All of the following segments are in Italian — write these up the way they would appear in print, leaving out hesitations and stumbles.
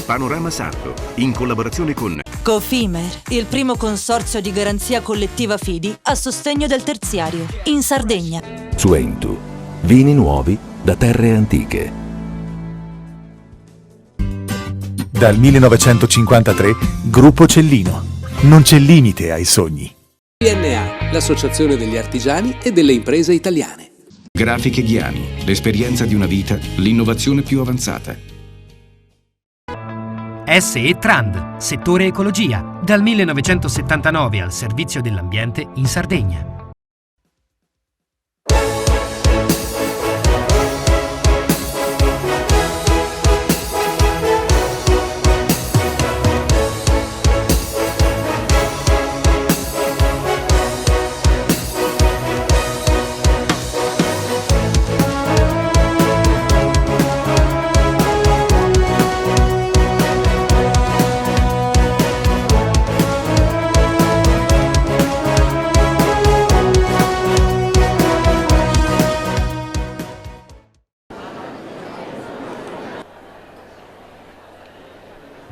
Panorama Sardo, in collaborazione con Cofimer, il primo consorzio di garanzia collettiva fidi a sostegno del terziario, in Sardegna. Suentu, vini nuovi da terre antiche. Dal 1953, Gruppo Cellino. Non c'è limite ai sogni. PNA, l'associazione degli artigiani e delle imprese italiane. Grafiche Ghiani, l'esperienza di una vita, l'innovazione più avanzata. SE Trand, settore ecologia, dal 1979 al servizio dell'ambiente in Sardegna.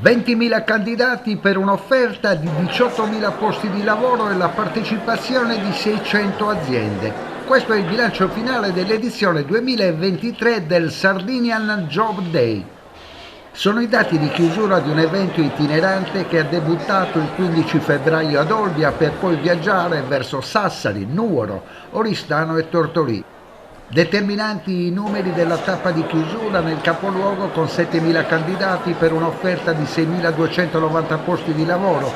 «20.000 candidati per un'offerta di 18.000 posti di lavoro e la partecipazione di 600 aziende». Questo è il bilancio finale dell'edizione 2023 del Sardinian Job Day. Sono i dati di chiusura di un evento itinerante che ha debuttato il 15 febbraio ad Olbia per poi viaggiare verso Sassari, Nuoro, Oristano e Tortolì. Determinanti i numeri della tappa di chiusura nel capoluogo con 7.000 candidati per un'offerta di 6.290 posti di lavoro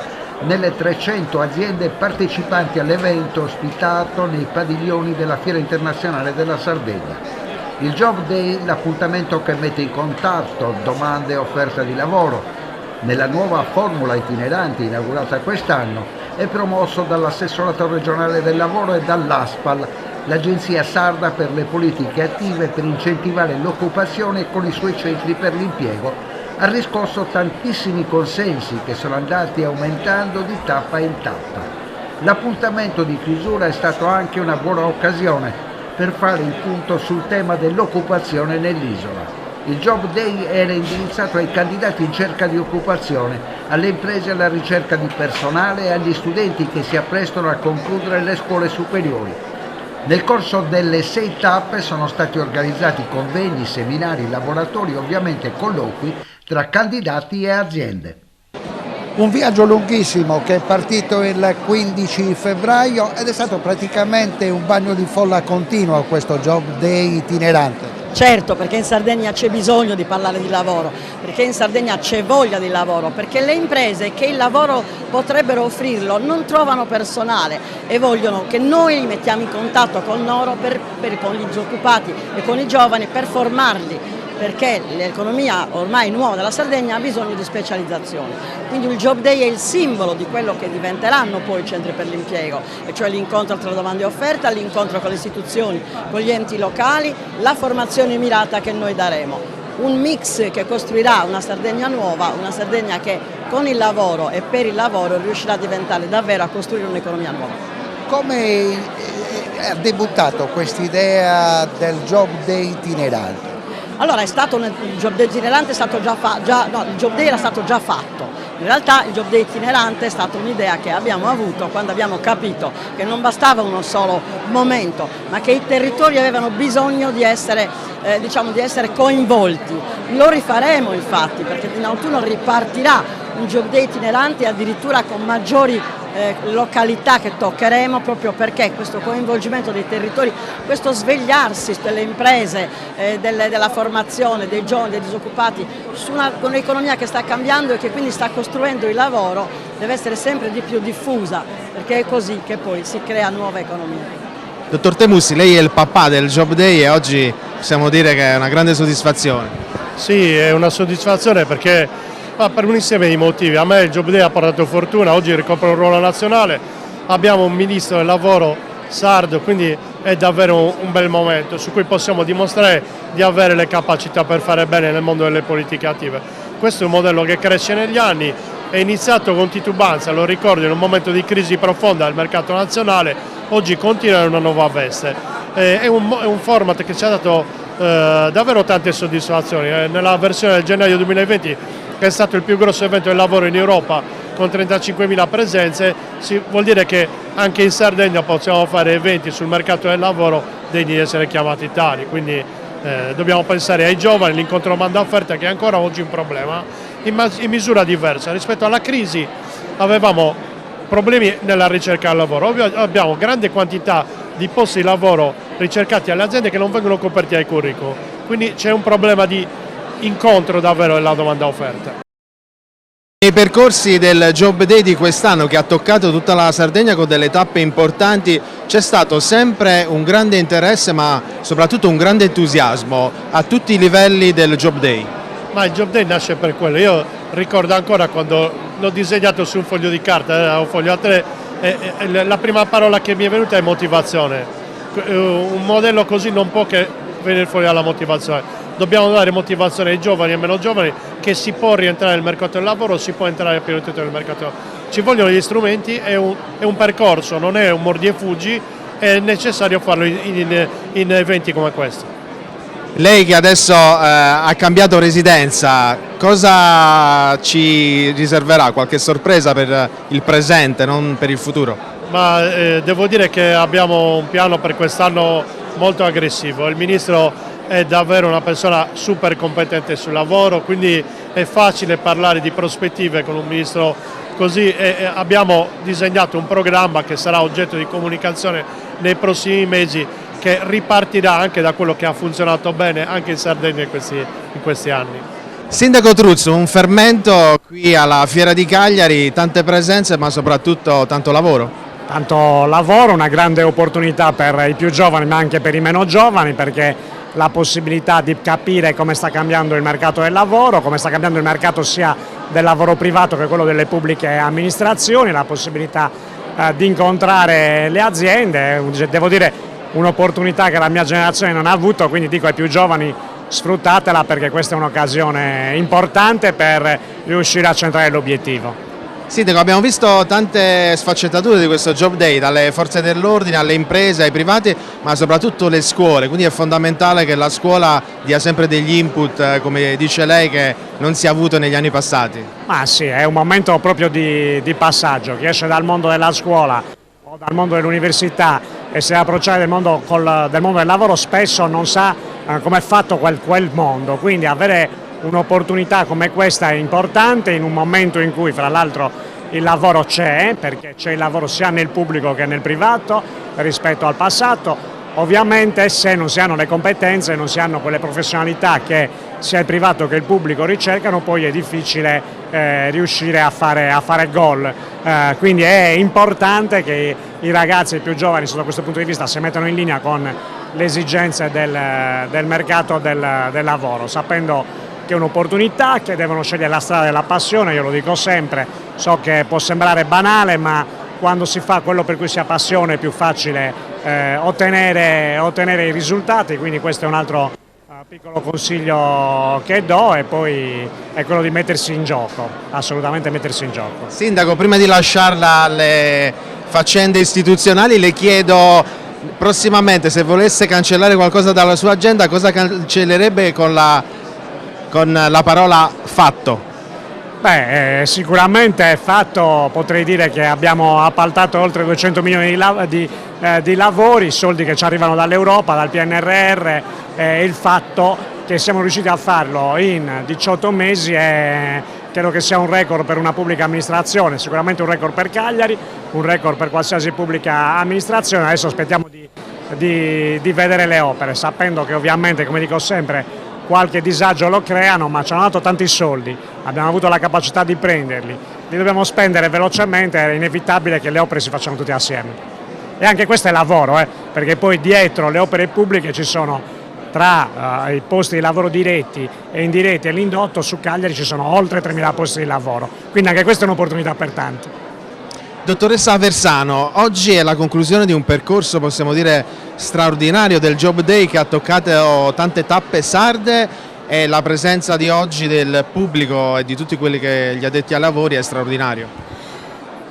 nelle 300 aziende partecipanti all'evento ospitato nei padiglioni della Fiera Internazionale della Sardegna. Il Job Day, l'appuntamento che mette in contatto domande e offerta di lavoro. Nella nuova formula itinerante inaugurata quest'anno è promosso dall'assessorato regionale del lavoro e dall'ASPAL, l'Agenzia Sarda per le politiche attive per incentivare l'occupazione con i suoi centri per l'impiego, ha riscosso tantissimi consensi che sono andati aumentando di tappa in tappa. L'appuntamento di chiusura è stato anche una buona occasione per fare il punto sul tema dell'occupazione nell'isola. Il Job Day era indirizzato ai candidati in cerca di occupazione, alle imprese alla ricerca di personale e agli studenti che si apprestano a concludere le scuole superiori. Nel corso delle 6 tappe sono stati organizzati convegni, seminari, laboratori, ovviamente colloqui tra candidati e aziende. Un viaggio lunghissimo che è partito il 15 febbraio ed è stato praticamente un bagno di folla continuo questo Job Day itinerante. Certo, perché in Sardegna c'è bisogno di parlare di lavoro, perché in Sardegna c'è voglia di lavoro, perché le imprese che il lavoro potrebbero offrirlo non trovano personale e vogliono che noi li mettiamo in contatto con loro, con gli disoccupati e con i giovani per formarli, perché l'economia ormai nuova della Sardegna ha bisogno di specializzazione. Quindi il Job Day è il simbolo di quello che diventeranno poi i centri per l'impiego, e cioè l'incontro tra domanda e offerta, l'incontro con le istituzioni, con gli enti locali, la formazione mirata che noi daremo. Un mix che costruirà una Sardegna nuova, una Sardegna che con il lavoro e per il lavoro riuscirà a diventare davvero, a costruire un'economia nuova. Come ha debuttato quest'idea del Job Day itinerante? Allora il Job Day itinerante è stato il Job Day era stato già fatto. In realtà il Job Day itinerante è stata un'idea che abbiamo avuto quando abbiamo capito che non bastava uno solo momento, ma che i territori avevano bisogno di essere coinvolti. Lo rifaremo infatti, perché in autunno ripartirà un Job Day itinerante addirittura con maggiori località che toccheremo, proprio perché questo coinvolgimento dei territori, questo svegliarsi delle imprese, della formazione, dei giovani, dei disoccupati, con un'economia che sta cambiando e che quindi sta costruendo il lavoro, deve essere sempre di più diffusa, perché è così che poi si crea nuova economia. Dottor Temussi, lei è il papà del Job Day e oggi possiamo dire che è una grande soddisfazione. Sì, è una soddisfazione perché per un insieme di motivi. A me il Job Day ha portato fortuna, oggi ricopre un ruolo nazionale, abbiamo un ministro del lavoro sardo, quindi è davvero un bel momento su cui possiamo dimostrare di avere le capacità per fare bene nel mondo delle politiche attive. Questo è un modello che cresce negli anni, è iniziato con titubanza, lo ricordo, in un momento di crisi profonda del mercato nazionale, oggi continua in una nuova veste. È un format che ci ha dato davvero tante soddisfazioni. Nella versione del gennaio 2020 che è stato il più grosso evento del lavoro in Europa con 35.000 presenze, vuol dire che anche in Sardegna possiamo fare eventi sul mercato del lavoro degni di essere chiamati tali, quindi dobbiamo pensare ai giovani, l'incontro domanda-offerta che è ancora oggi un problema, in misura diversa. Rispetto alla crisi avevamo problemi nella ricerca del lavoro, abbiamo grande quantità di posti di lavoro ricercati alle aziende che non vengono coperti ai curriculum, quindi c'è un problema di incontro davvero della domanda-offerta. Nei percorsi del Job Day di quest'anno, che ha toccato tutta la Sardegna con delle tappe importanti, c'è stato sempre un grande interesse ma soprattutto un grande entusiasmo a tutti i livelli del Job Day. Ma il Job Day nasce per quello, io ricordo ancora quando l'ho disegnato su un foglio di carta, un foglio A3, la prima parola che mi è venuta è motivazione. Un modello così non può che venire fuori dalla motivazione. Dobbiamo dare motivazione ai giovani e meno giovani che si può rientrare nel mercato del lavoro, si può entrare a pieno titolo nel mercato. Ci vogliono gli strumenti, è un percorso, non è un mordi e fuggi, è necessario farlo in eventi come questo. Lei che adesso ha cambiato residenza, cosa ci riserverà? Qualche sorpresa per il presente, non per il futuro? Ma devo dire che abbiamo un piano per quest'anno molto aggressivo. Il Ministro è davvero una persona super competente sul lavoro, quindi è facile parlare di prospettive con un Ministro così e abbiamo disegnato un programma che sarà oggetto di comunicazione nei prossimi mesi, che ripartirà anche da quello che ha funzionato bene anche in Sardegna in questi anni. Sindaco Truzzo, un fermento qui alla Fiera di Cagliari, tante presenze ma soprattutto tanto lavoro. Tanto lavoro, una grande opportunità per i più giovani ma anche per i meno giovani, perché la possibilità di capire come sta cambiando il mercato del lavoro, come sta cambiando il mercato sia del lavoro privato che quello delle pubbliche amministrazioni, la possibilità di incontrare le aziende, devo dire un'opportunità che la mia generazione non ha avuto, quindi dico ai più giovani sfruttatela, perché questa è un'occasione importante per riuscire a centrare l'obiettivo. Sindaco, abbiamo visto tante sfaccettature di questo Job Day, dalle forze dell'ordine alle imprese, ai privati, ma soprattutto le scuole, quindi è fondamentale che la scuola dia sempre degli input, come dice lei, che non si è avuto negli anni passati. Ma sì, è un momento proprio di passaggio. Chi esce dal mondo della scuola o dal mondo dell'università e si deve approcciare del mondo del lavoro spesso non sa come è fatto quel mondo, quindi avere un'opportunità come questa è importante in un momento in cui fra l'altro il lavoro c'è, perché c'è il lavoro sia nel pubblico che nel privato rispetto al passato. Ovviamente se non si hanno le competenze, non si hanno quelle professionalità che sia il privato che il pubblico ricercano, poi è difficile riuscire a fare gol. Quindi è importante che i ragazzi più giovani sotto questo punto di vista si mettano in linea con le esigenze del mercato del lavoro, sapendo che è un'opportunità, che devono scegliere la strada della passione. Io lo dico sempre, so che può sembrare banale, ma quando si fa quello per cui si ha passione è più facile ottenere i risultati, quindi questo è un altro piccolo consiglio che do, e poi è quello di mettersi in gioco, assolutamente mettersi in gioco. Sindaco, prima di lasciarla alle faccende istituzionali, le chiedo prossimamente, se volesse cancellare qualcosa dalla sua agenda, cosa cancellerebbe con la parola fatto? Beh, sicuramente fatto, potrei dire che abbiamo appaltato oltre 200 milioni di lavori, soldi che ci arrivano dall'Europa, dal PNRR, il fatto che siamo riusciti a farlo in 18 mesi credo che sia un record per una pubblica amministrazione, sicuramente un record per Cagliari, un record per qualsiasi pubblica amministrazione. Adesso aspettiamo di vedere le opere, sapendo che ovviamente, come dico sempre, qualche disagio lo creano, ma ci hanno dato tanti soldi, abbiamo avuto la capacità di prenderli, li dobbiamo spendere velocemente, è inevitabile che le opere si facciano tutte assieme. E anche questo è lavoro, perché poi dietro le opere pubbliche ci sono, tra i posti di lavoro diretti e indiretti e l'indotto, su Cagliari ci sono oltre 3.000 posti di lavoro, quindi anche questa è un'opportunità per tanti. Dottoressa Aversano, oggi è la conclusione di un percorso, possiamo dire, straordinario del Job Day, che ha toccato tante tappe sarde, e la presenza di oggi del pubblico e di tutti quelli che gli addetti ai lavori è straordinario.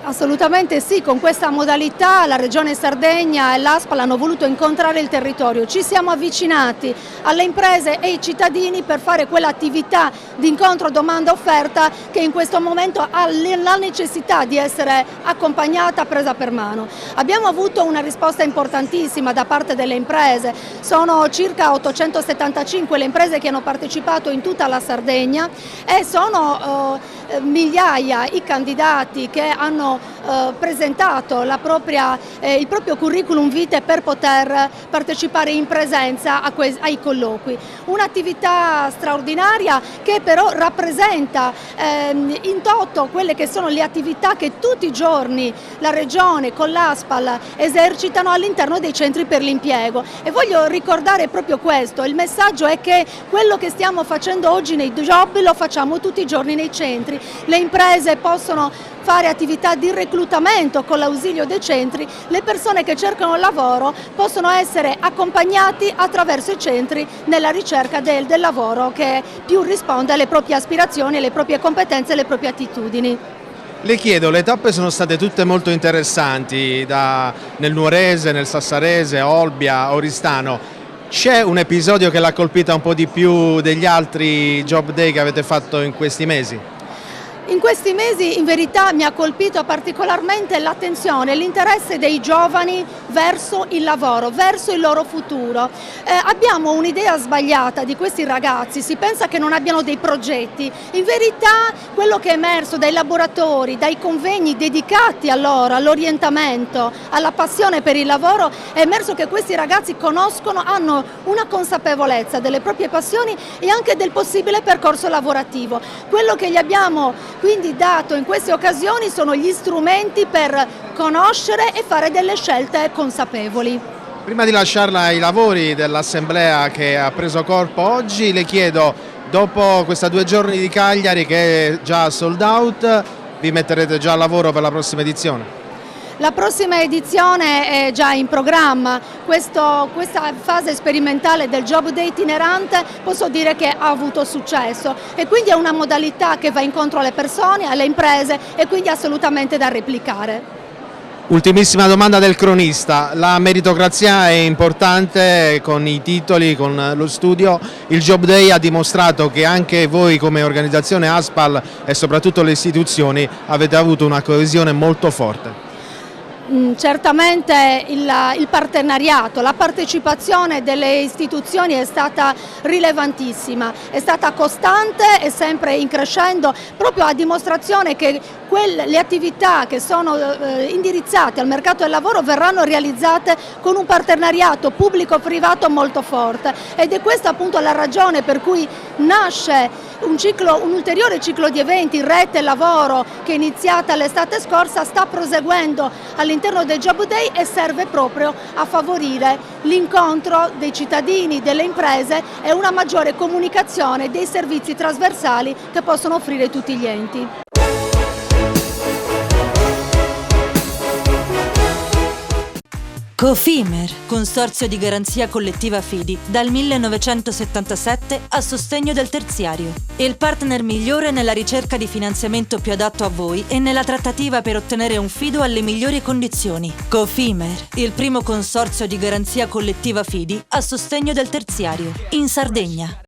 Assolutamente sì, con questa modalità la Regione Sardegna e l'ASPAL hanno voluto incontrare il territorio, ci siamo avvicinati alle imprese e ai cittadini per fare quell'attività di incontro domanda-offerta che in questo momento ha la necessità di essere accompagnata, presa per mano. Abbiamo avuto una risposta importantissima da parte delle imprese, sono circa 875 le imprese che hanno partecipato in tutta la Sardegna e sono migliaia i candidati che hanno presentato il proprio curriculum vitae per poter partecipare in presenza ai colloqui. Un'attività straordinaria che però rappresenta in toto quelle che sono le attività che tutti i giorni la Regione con l'ASPAL esercitano all'interno dei centri per l'impiego e voglio ricordare proprio questo, il messaggio è che quello che stiamo facendo oggi nei job lo facciamo tutti i giorni nei centri, le imprese possono fare attività di reclutamento con l'ausilio dei centri, le persone che cercano lavoro possono essere accompagnati attraverso i centri nella ricerca del lavoro che più risponde alle proprie aspirazioni, alle proprie competenze e alle proprie attitudini. Le chiedo, le tappe sono state tutte molto interessanti, nel Nuorese, nel Sassarese, Olbia, Oristano. C'è un episodio che l'ha colpita un po' di più degli altri job day che avete fatto in questi mesi? In questi mesi in verità mi ha colpito particolarmente l'attenzione e l'interesse dei giovani verso il lavoro, verso il loro futuro. Abbiamo un'idea sbagliata di questi ragazzi, si pensa che non abbiano dei progetti. In verità quello che è emerso dai laboratori, dai convegni dedicati a loro, all'orientamento, alla passione per il lavoro, è emerso che questi ragazzi conoscono, hanno una consapevolezza delle proprie passioni e anche del possibile percorso lavorativo. Quello che gli abbiamo quindi dato in queste occasioni sono gli strumenti per conoscere e fare delle scelte consapevoli. Prima di lasciarla ai lavori dell'assemblea che ha preso corpo oggi, le chiedo, dopo questi 2 giorni di Cagliari che è già sold out, vi metterete già al lavoro per la prossima edizione? La prossima edizione è già in programma, questa fase sperimentale del Job Day itinerante posso dire che ha avuto successo e quindi è una modalità che va incontro alle persone, alle imprese e quindi assolutamente da replicare. Ultimissima domanda del cronista, la meritocrazia è importante con i titoli, con lo studio, il Job Day ha dimostrato che anche voi come organizzazione ASPAL e soprattutto le istituzioni avete avuto una coesione molto forte. Certamente il partenariato, la partecipazione delle istituzioni è stata rilevantissima, è stata costante e sempre in crescendo, proprio a dimostrazione che le attività che sono indirizzate al mercato del lavoro verranno realizzate con un partenariato pubblico-privato molto forte ed è questa appunto la ragione per cui nasce un ulteriore ciclo di eventi, Rete Lavoro, che è iniziata l'estate scorsa, sta proseguendo all'interno del Job Day e serve proprio a favorire l'incontro dei cittadini, delle imprese e una maggiore comunicazione dei servizi trasversali che possono offrire tutti gli enti. Cofimer, consorzio di garanzia collettiva Fidi, dal 1977 a sostegno del terziario. Il partner migliore nella ricerca di finanziamento più adatto a voi e nella trattativa per ottenere un fido alle migliori condizioni. Cofimer, il primo consorzio di garanzia collettiva Fidi a sostegno del terziario, in Sardegna.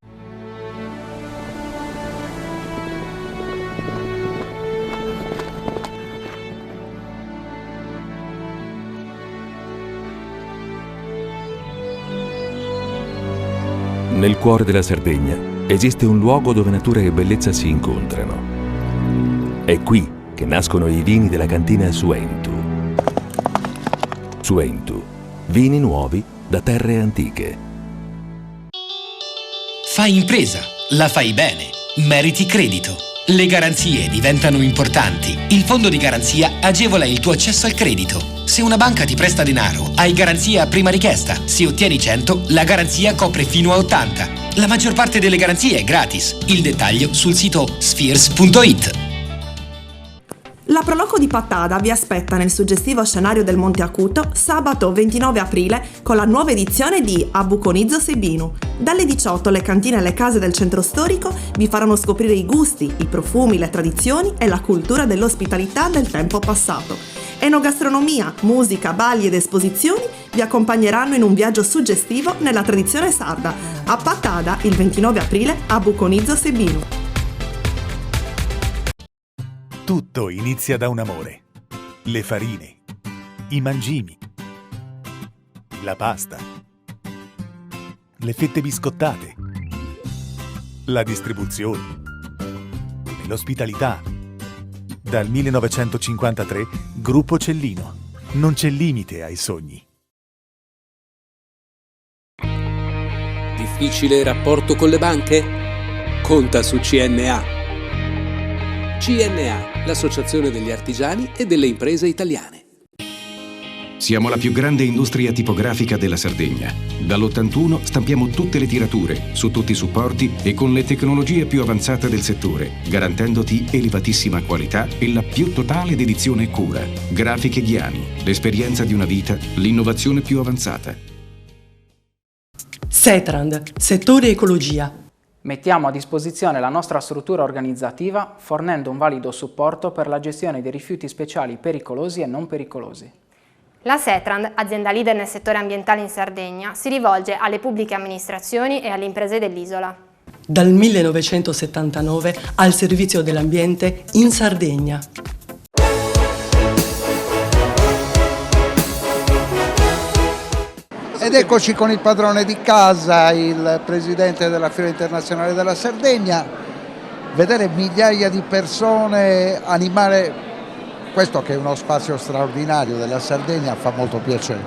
Nel cuore della Sardegna esiste un luogo dove natura e bellezza si incontrano. È qui che nascono i vini della cantina Suentu. Suentu, vini nuovi da terre antiche. Fai impresa, la fai bene, meriti credito. Le garanzie diventano importanti. Il fondo di garanzia agevola il tuo accesso al credito. Se una banca ti presta denaro, hai garanzia a prima richiesta. Se ottieni 100, la garanzia copre fino a 80. La maggior parte delle garanzie è gratis. Il dettaglio sul sito spheres.it. La Proloco di Pattada vi aspetta nel suggestivo scenario del Monte Acuto sabato 29 aprile con la nuova edizione di Abuconizzo Sebinu. Dalle 18 le cantine e le case del centro storico vi faranno scoprire i gusti, i profumi, le tradizioni e la cultura dell'ospitalità del tempo passato. Enogastronomia, musica, balli ed esposizioni vi accompagneranno in un viaggio suggestivo nella tradizione sarda. A Pattada il 29 aprile Abuconizzo Sebinu. Tutto inizia da un amore. Le farine, i mangimi, la pasta, le fette biscottate, la distribuzione e l'ospitalità. Dal 1953, Gruppo Cellino. Non c'è limite ai sogni. Difficile rapporto con le banche? Conta su CNA. CNA, l'associazione degli artigiani e delle imprese italiane. Siamo la più grande industria tipografica della Sardegna. Dall'81 stampiamo tutte le tirature, su tutti i supporti e con le tecnologie più avanzate del settore, garantendoti elevatissima qualità e la più totale dedizione e cura. Grafiche Ghiani, l'esperienza di una vita, l'innovazione più avanzata. Setrand, settore ecologia. Mettiamo a disposizione la nostra struttura organizzativa fornendo un valido supporto per la gestione dei rifiuti speciali pericolosi e non pericolosi. La Setrand, azienda leader nel settore ambientale in Sardegna, si rivolge alle pubbliche amministrazioni e alle imprese dell'isola. Dal 1979 al servizio dell'ambiente in Sardegna. Ed eccoci con il padrone di casa, il presidente della Fiera Internazionale della Sardegna. Vedere migliaia di persone animare questo che è uno spazio straordinario della Sardegna fa molto piacere.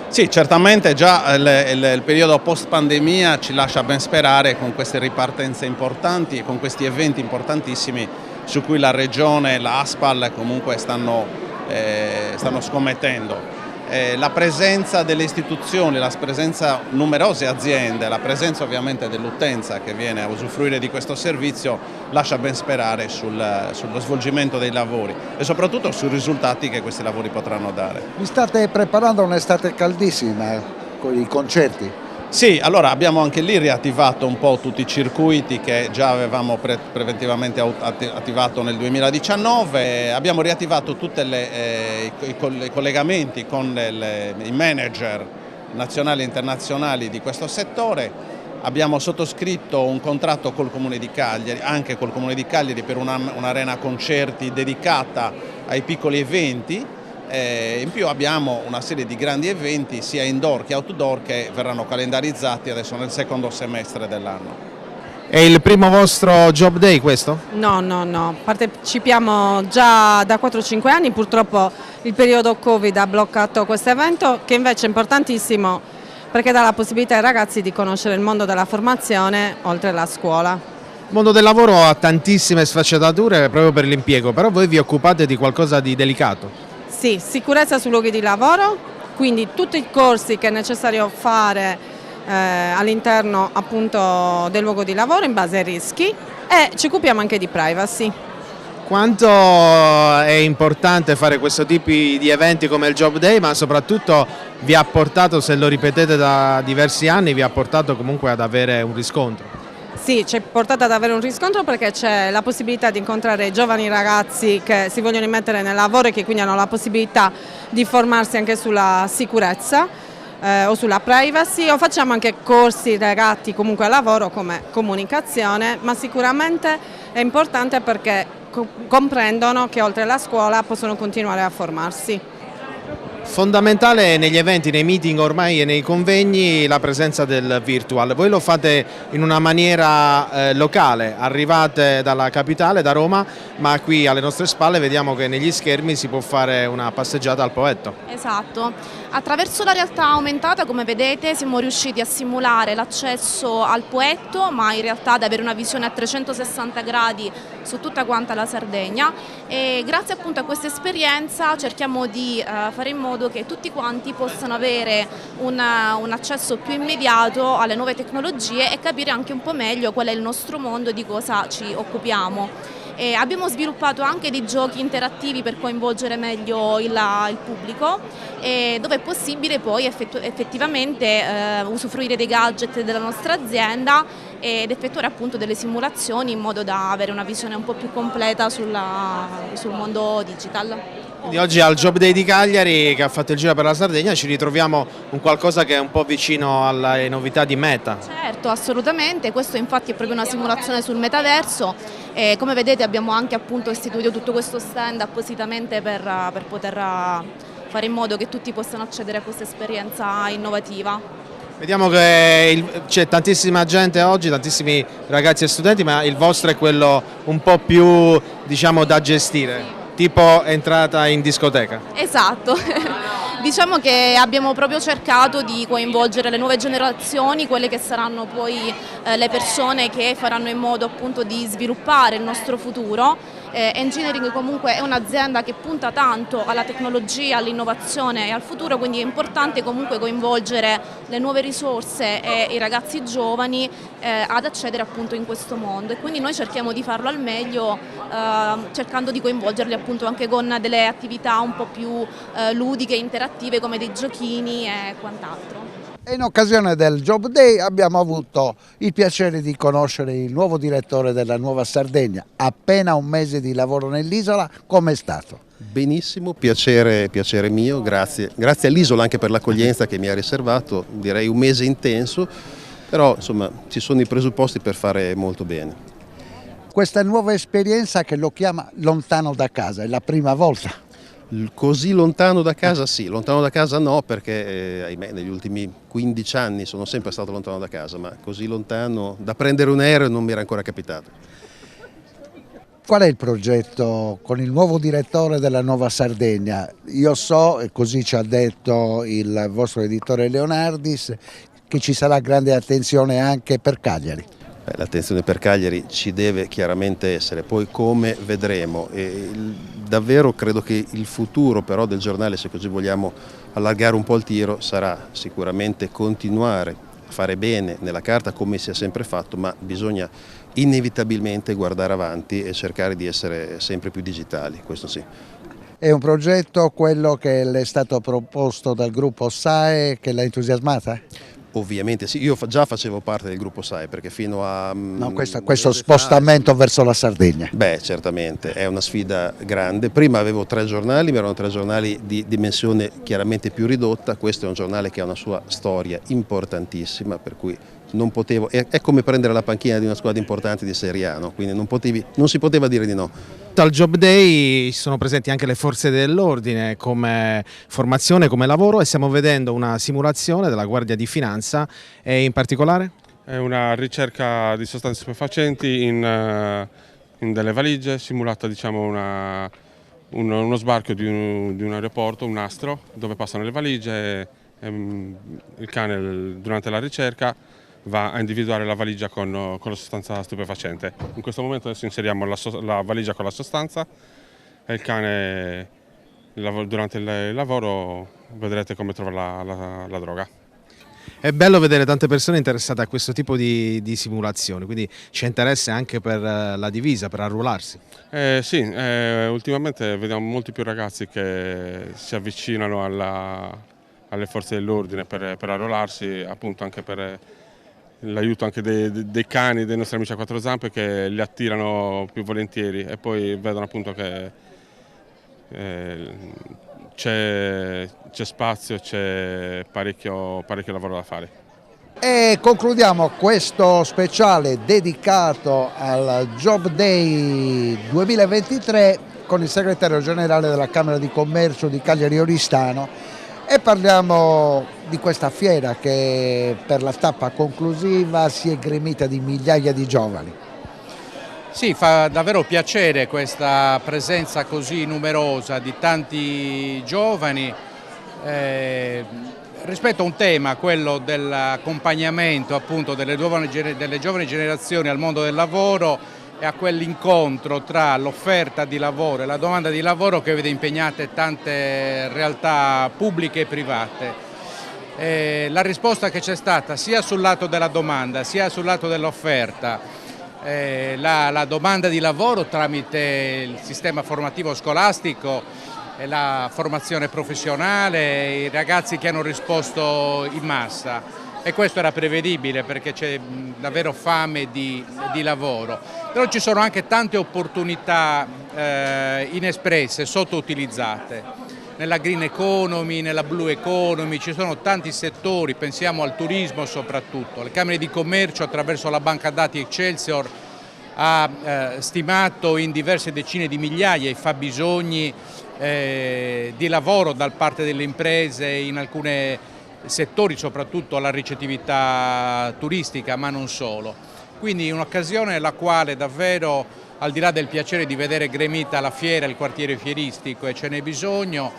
Sì, certamente già il periodo post pandemia ci lascia ben sperare con queste ripartenze importanti e con questi eventi importantissimi su cui la Regione e la ASPAL comunque stanno scommettendo. La presenza delle istituzioni, la presenza di numerose aziende, la presenza ovviamente dell'utenza che viene a usufruire di questo servizio lascia ben sperare sullo svolgimento dei lavori e soprattutto sui risultati che questi lavori potranno dare. Vi state preparando un'estate caldissima con i concerti? Sì, allora abbiamo anche lì riattivato un po' tutti i circuiti che già avevamo preventivamente attivato nel 2019, abbiamo riattivato tutti i collegamenti con i manager nazionali e internazionali di questo settore, abbiamo sottoscritto un contratto col Comune di Cagliari, anche col Comune di Cagliari per un'arena concerti dedicata ai piccoli eventi. In più abbiamo una serie di grandi eventi sia indoor che outdoor che verranno calendarizzati adesso nel secondo semestre dell'anno. È il primo vostro Job Day questo? No, partecipiamo già da 4-5 anni, purtroppo il periodo Covid ha bloccato questo evento che invece è importantissimo perché dà la possibilità ai ragazzi di conoscere il mondo della formazione oltre alla scuola. Il mondo del lavoro ha tantissime sfaccettature proprio per l'impiego, però voi vi occupate di qualcosa di delicato. Sì, sicurezza sui luoghi di lavoro, quindi tutti i corsi che è necessario fare all'interno appunto del luogo di lavoro in base ai rischi e ci occupiamo anche di privacy. Quanto è importante fare questo tipo di eventi come il Job Day, ma soprattutto vi ha portato, se lo ripetete da diversi anni, vi ha portato comunque ad avere un riscontro? Sì, ci è portata ad avere un riscontro perché c'è la possibilità di incontrare giovani ragazzi che si vogliono immettere nel lavoro e che quindi hanno la possibilità di formarsi anche sulla sicurezza o sulla privacy, o facciamo anche corsi legati comunque al lavoro come comunicazione, ma sicuramente è importante perché comprendono che oltre alla scuola possono continuare a formarsi. Fondamentale negli eventi, nei meeting ormai e nei convegni la presenza del virtual. Voi lo fate in una maniera locale, arrivate dalla capitale, da Roma, ma qui alle nostre spalle vediamo che negli schermi si può fare una passeggiata al Poetto. Esatto, attraverso la realtà aumentata come vedete siamo riusciti a simulare l'accesso al Poetto, ma in realtà ad avere una visione a 360 gradi su tutta quanta la Sardegna e grazie appunto a questa esperienza cerchiamo di fare in modo che tutti quanti possano avere un accesso più immediato alle nuove tecnologie e capire anche un po' meglio qual è il nostro mondo e di cosa ci occupiamo. E abbiamo sviluppato anche dei giochi interattivi per coinvolgere meglio il pubblico, dove è possibile poi effettivamente usufruire dei gadget della nostra azienda ed effettuare appunto delle simulazioni in modo da avere una visione un po' più completa sul mondo digital. Quindi oggi al Job Day di Cagliari, che ha fatto il giro per la Sardegna, ci ritroviamo un qualcosa che è un po' vicino alle novità di Meta. Certo, assolutamente, questo infatti è proprio una simulazione sul metaverso e come vedete abbiamo anche appunto istituito tutto questo stand appositamente per poter fare in modo che tutti possano accedere a questa esperienza innovativa. Vediamo che c'è tantissima gente oggi, tantissimi ragazzi e studenti, ma il vostro è quello un po' più, diciamo, da gestire. Tipo entrata in discoteca. Esatto, diciamo che abbiamo proprio cercato di coinvolgere le nuove generazioni, quelle che saranno poi le persone che faranno in modo appunto di sviluppare il nostro futuro. Engineering comunque è un'azienda che punta tanto alla tecnologia, all'innovazione e al futuro, quindi è importante comunque coinvolgere le nuove risorse e i ragazzi giovani ad accedere appunto in questo mondo e quindi noi cerchiamo di farlo al meglio cercando di coinvolgerli appunto anche con delle attività un po' più ludiche, interattive come dei giochini e quant'altro. E in occasione del Job Day abbiamo avuto il piacere di conoscere il nuovo direttore della Nuova Sardegna, appena un mese di lavoro nell'isola, com'è stato? Benissimo, piacere mio, grazie all'isola anche per l'accoglienza che mi ha riservato, direi un mese intenso, però insomma ci sono i presupposti per fare molto bene. Questa nuova esperienza che lo chiama lontano da casa, è la prima volta? Così lontano da casa sì, lontano da casa no, perché ahimè negli ultimi 15 anni sono sempre stato lontano da casa, ma così lontano da prendere un aereo non mi era ancora capitato. Qual è il progetto con il nuovo direttore della Nuova Sardegna? Io so, e così ci ha detto il vostro editore Leonardis, che ci sarà grande attenzione anche per Cagliari. L'attenzione per Cagliari ci deve chiaramente essere, poi come vedremo. Davvero credo che il futuro però del giornale, se così vogliamo allargare un po' il tiro, sarà sicuramente continuare a fare bene nella carta come si è sempre fatto, ma bisogna inevitabilmente guardare avanti e cercare di essere sempre più digitali, questo sì. È un progetto quello che le è stato proposto dal gruppo SAE che l'ha entusiasmata? Ovviamente sì, io già facevo parte del gruppo SAE perché fino a... No, questo spostamento verso la Sardegna. Beh, certamente, è una sfida grande. Prima avevo 3 giornali, ma erano 3 giornali di dimensione chiaramente più ridotta. Questo è un giornale che ha una sua storia importantissima, per cui non potevo... È come prendere la panchina di una squadra importante di Serie A, no? Quindi non si poteva dire di no. Al Job Day ci sono presenti anche le forze dell'ordine come formazione, come lavoro e stiamo vedendo una simulazione della Guardia di Finanza e in particolare? È una ricerca di sostanze stupefacenti in delle valigie, simulata diciamo uno sbarco di un aeroporto, un nastro, dove passano le valigie e il cane durante la ricerca va a individuare la valigia con la sostanza stupefacente. In questo momento adesso inseriamo la valigia con la sostanza e il cane durante il lavoro vedrete come trova la droga. È bello vedere tante persone interessate a questo tipo di simulazioni, quindi c'è interesse anche per la divisa, per arruolarsi? Sì, ultimamente vediamo molti più ragazzi che si avvicinano alle forze dell'ordine per arruolarsi, appunto anche per l'aiuto anche dei cani, dei nostri amici a 4 zampe che li attirano più volentieri e poi vedono appunto che c'è spazio, c'è parecchio lavoro da fare. E concludiamo questo speciale dedicato al Job Day 2023 con il segretario generale della Camera di Commercio di Cagliari Oristano e parliamo di questa fiera che per la tappa conclusiva si è gremita di migliaia di giovani. Sì, fa davvero piacere questa presenza così numerosa di tanti giovani rispetto a un tema, quello dell'accompagnamento appunto delle giovani generazioni al mondo del lavoro e a quell'incontro tra l'offerta di lavoro e la domanda di lavoro che vede impegnate tante realtà pubbliche e private. La risposta che c'è stata sia sul lato della domanda sia sul lato dell'offerta la domanda di lavoro tramite il sistema formativo scolastico, la formazione professionale, i ragazzi che hanno risposto in massa, e questo era prevedibile perché c'è davvero fame di lavoro. Però ci sono anche tante opportunità inespresse, sottoutilizzate. Nella green economy, nella blue economy, ci sono tanti settori, pensiamo al turismo soprattutto. Le Camere di Commercio attraverso la banca dati Excelsior ha stimato in diverse decine di migliaia i fabbisogni di lavoro da parte delle imprese in alcuni settori, soprattutto la ricettività turistica, ma non solo. Quindi un'occasione nella quale davvero, al di là del piacere di vedere gremita la fiera, il quartiere fieristico, e ce n'è bisogno,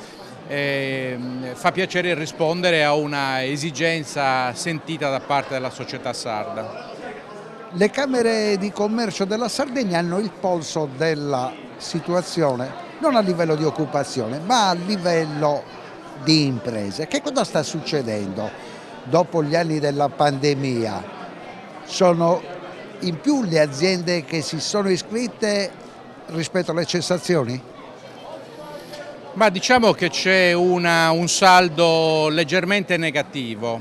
fa piacere rispondere a una esigenza sentita da parte della società sarda. Le Camere di Commercio della Sardegna hanno il polso della situazione, non a livello di occupazione, ma a livello di imprese. Che cosa sta succedendo dopo gli anni della pandemia? Sono in più le aziende che si sono iscritte rispetto alle cessazioni? Ma diciamo che c'è un saldo leggermente negativo.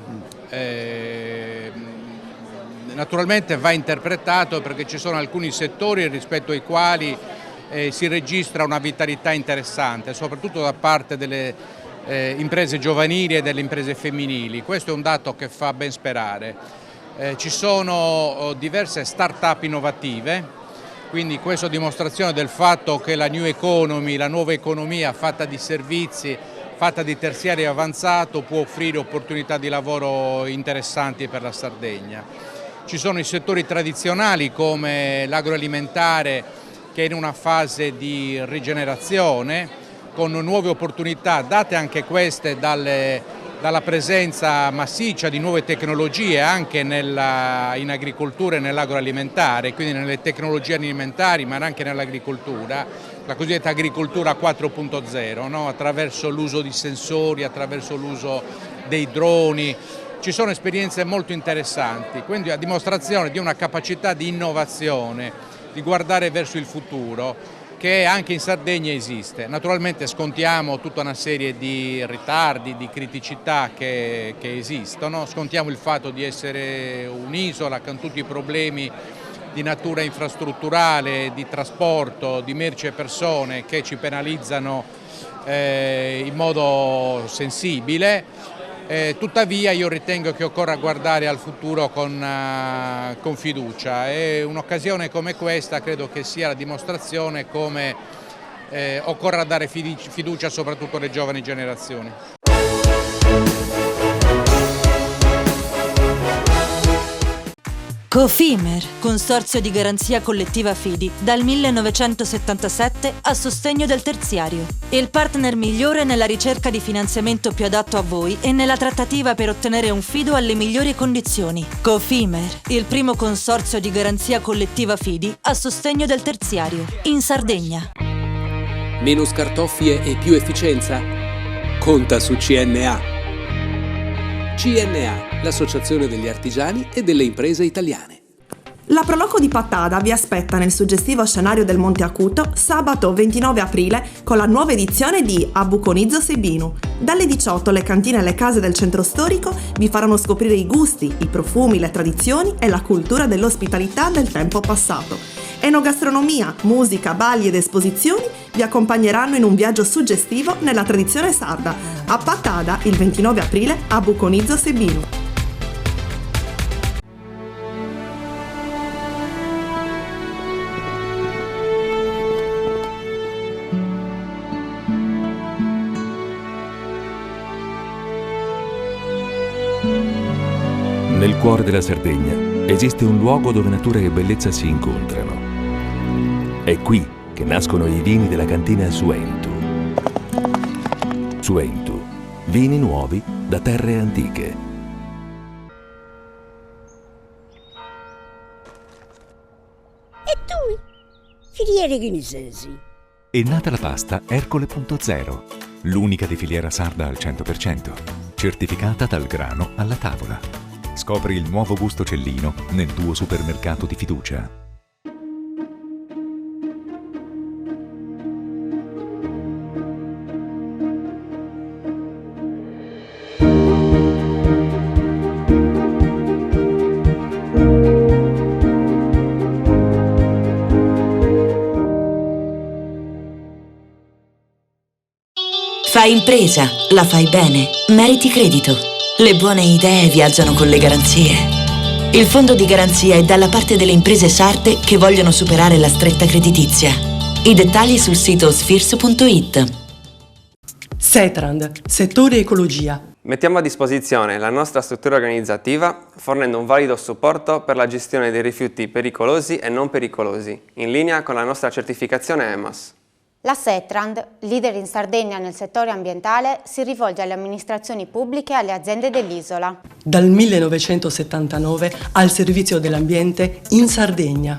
Naturalmente va interpretato perché ci sono alcuni settori rispetto ai quali si registra una vitalità interessante, soprattutto da parte delle imprese giovanili e delle imprese femminili. Questo è un dato che fa ben sperare. Ci sono diverse start-up innovative, quindi questa è dimostrazione del fatto che la new economy, la nuova economia fatta di servizi, fatta di terziario avanzato, può offrire opportunità di lavoro interessanti per la Sardegna. Ci sono i settori tradizionali come l'agroalimentare, che è in una fase di rigenerazione, con nuove opportunità date anche queste dalla presenza massiccia di nuove tecnologie anche in agricoltura e nell'agroalimentare, quindi nelle tecnologie alimentari ma anche nell'agricoltura, la cosiddetta agricoltura 4.0, no? Attraverso l'uso di sensori, attraverso l'uso dei droni. Ci sono esperienze molto interessanti, quindi a dimostrazione di una capacità di innovazione, di guardare verso il futuro, che anche in Sardegna esiste. Naturalmente scontiamo tutta una serie di ritardi, di criticità che esistono, scontiamo il fatto di essere un'isola con tutti i problemi di natura infrastrutturale, di trasporto, di merci e persone che ci penalizzano in modo sensibile. Tuttavia io ritengo che occorra guardare al futuro con fiducia, e un'occasione come questa credo che sia la dimostrazione come occorra dare fiducia soprattutto alle giovani generazioni. Cofimer, consorzio di garanzia collettiva Fidi, dal 1977 a sostegno del terziario. Il partner migliore nella ricerca di finanziamento più adatto a voi e nella trattativa per ottenere un fido alle migliori condizioni. Cofimer, il primo consorzio di garanzia collettiva Fidi a sostegno del terziario, in Sardegna. Meno scartoffie e più efficienza? Conta su CNA. CNA, l'associazione degli artigiani e delle imprese italiane. La Proloco di Pattada vi aspetta nel suggestivo scenario del Monte Acuto sabato 29 aprile con la nuova edizione di Abuconizzo Sebinu. Dalle 18 le cantine e le case del centro storico vi faranno scoprire i gusti, i profumi, le tradizioni e la cultura dell'ospitalità del tempo passato. Enogastronomia, musica, balli ed esposizioni vi accompagneranno in un viaggio suggestivo nella tradizione sarda. A Pattada il 29 aprile a Abuconizzo Sebinu. Nel cuore della Sardegna esiste un luogo dove natura e bellezza si incontrano. È qui che nascono i vini della cantina Suentu. Suentu, vini nuovi da terre antiche. E tu? Filiere guinisesi. È nata la pasta Ercole.0, l'unica di filiera sarda al 100%, certificata dal grano alla tavola. Scopri il nuovo gusto cellino nel tuo supermercato di fiducia. Fai impresa, la fai bene, meriti credito. Le buone idee viaggiano con le garanzie. Il fondo di garanzia è dalla parte delle imprese sarde che vogliono superare la stretta creditizia. I dettagli sul sito sfirs.it. Setrand, settore ecologia. Mettiamo a disposizione la nostra struttura organizzativa fornendo un valido supporto per la gestione dei rifiuti pericolosi e non pericolosi, in linea con la nostra certificazione EMAS. La Setrand, leader in Sardegna nel settore ambientale, si rivolge alle amministrazioni pubbliche e alle aziende dell'isola. Dal 1979 al servizio dell'ambiente in Sardegna.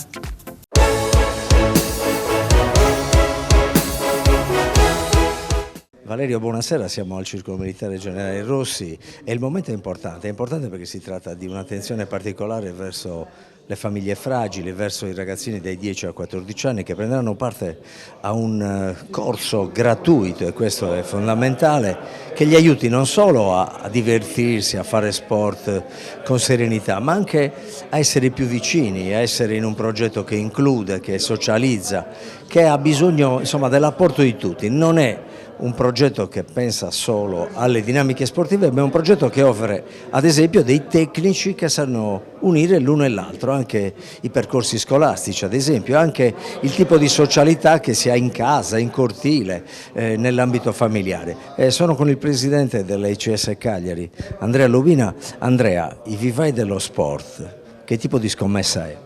Valerio, buonasera, siamo al Circolo Militare Generale Rossi e il momento è importante perché si tratta di un'attenzione particolare verso le famiglie fragili, verso i ragazzini dai 10 a 14 anni che prenderanno parte a un corso gratuito, e questo è fondamentale, che li aiuti non solo a divertirsi, a fare sport con serenità, ma anche a essere più vicini, a essere in un progetto che include, che socializza, che ha bisogno insomma dell'apporto di tutti. Non è un progetto che pensa solo alle dinamiche sportive, ma è un progetto che offre ad esempio dei tecnici che sanno unire l'uno e l'altro, anche i percorsi scolastici ad esempio, anche il tipo di socialità che si ha in casa, in cortile, nell'ambito familiare. Sono con il presidente dell'ECS Cagliari, Andrea Lubina. Andrea, i vivai dello sport, che tipo di scommessa è?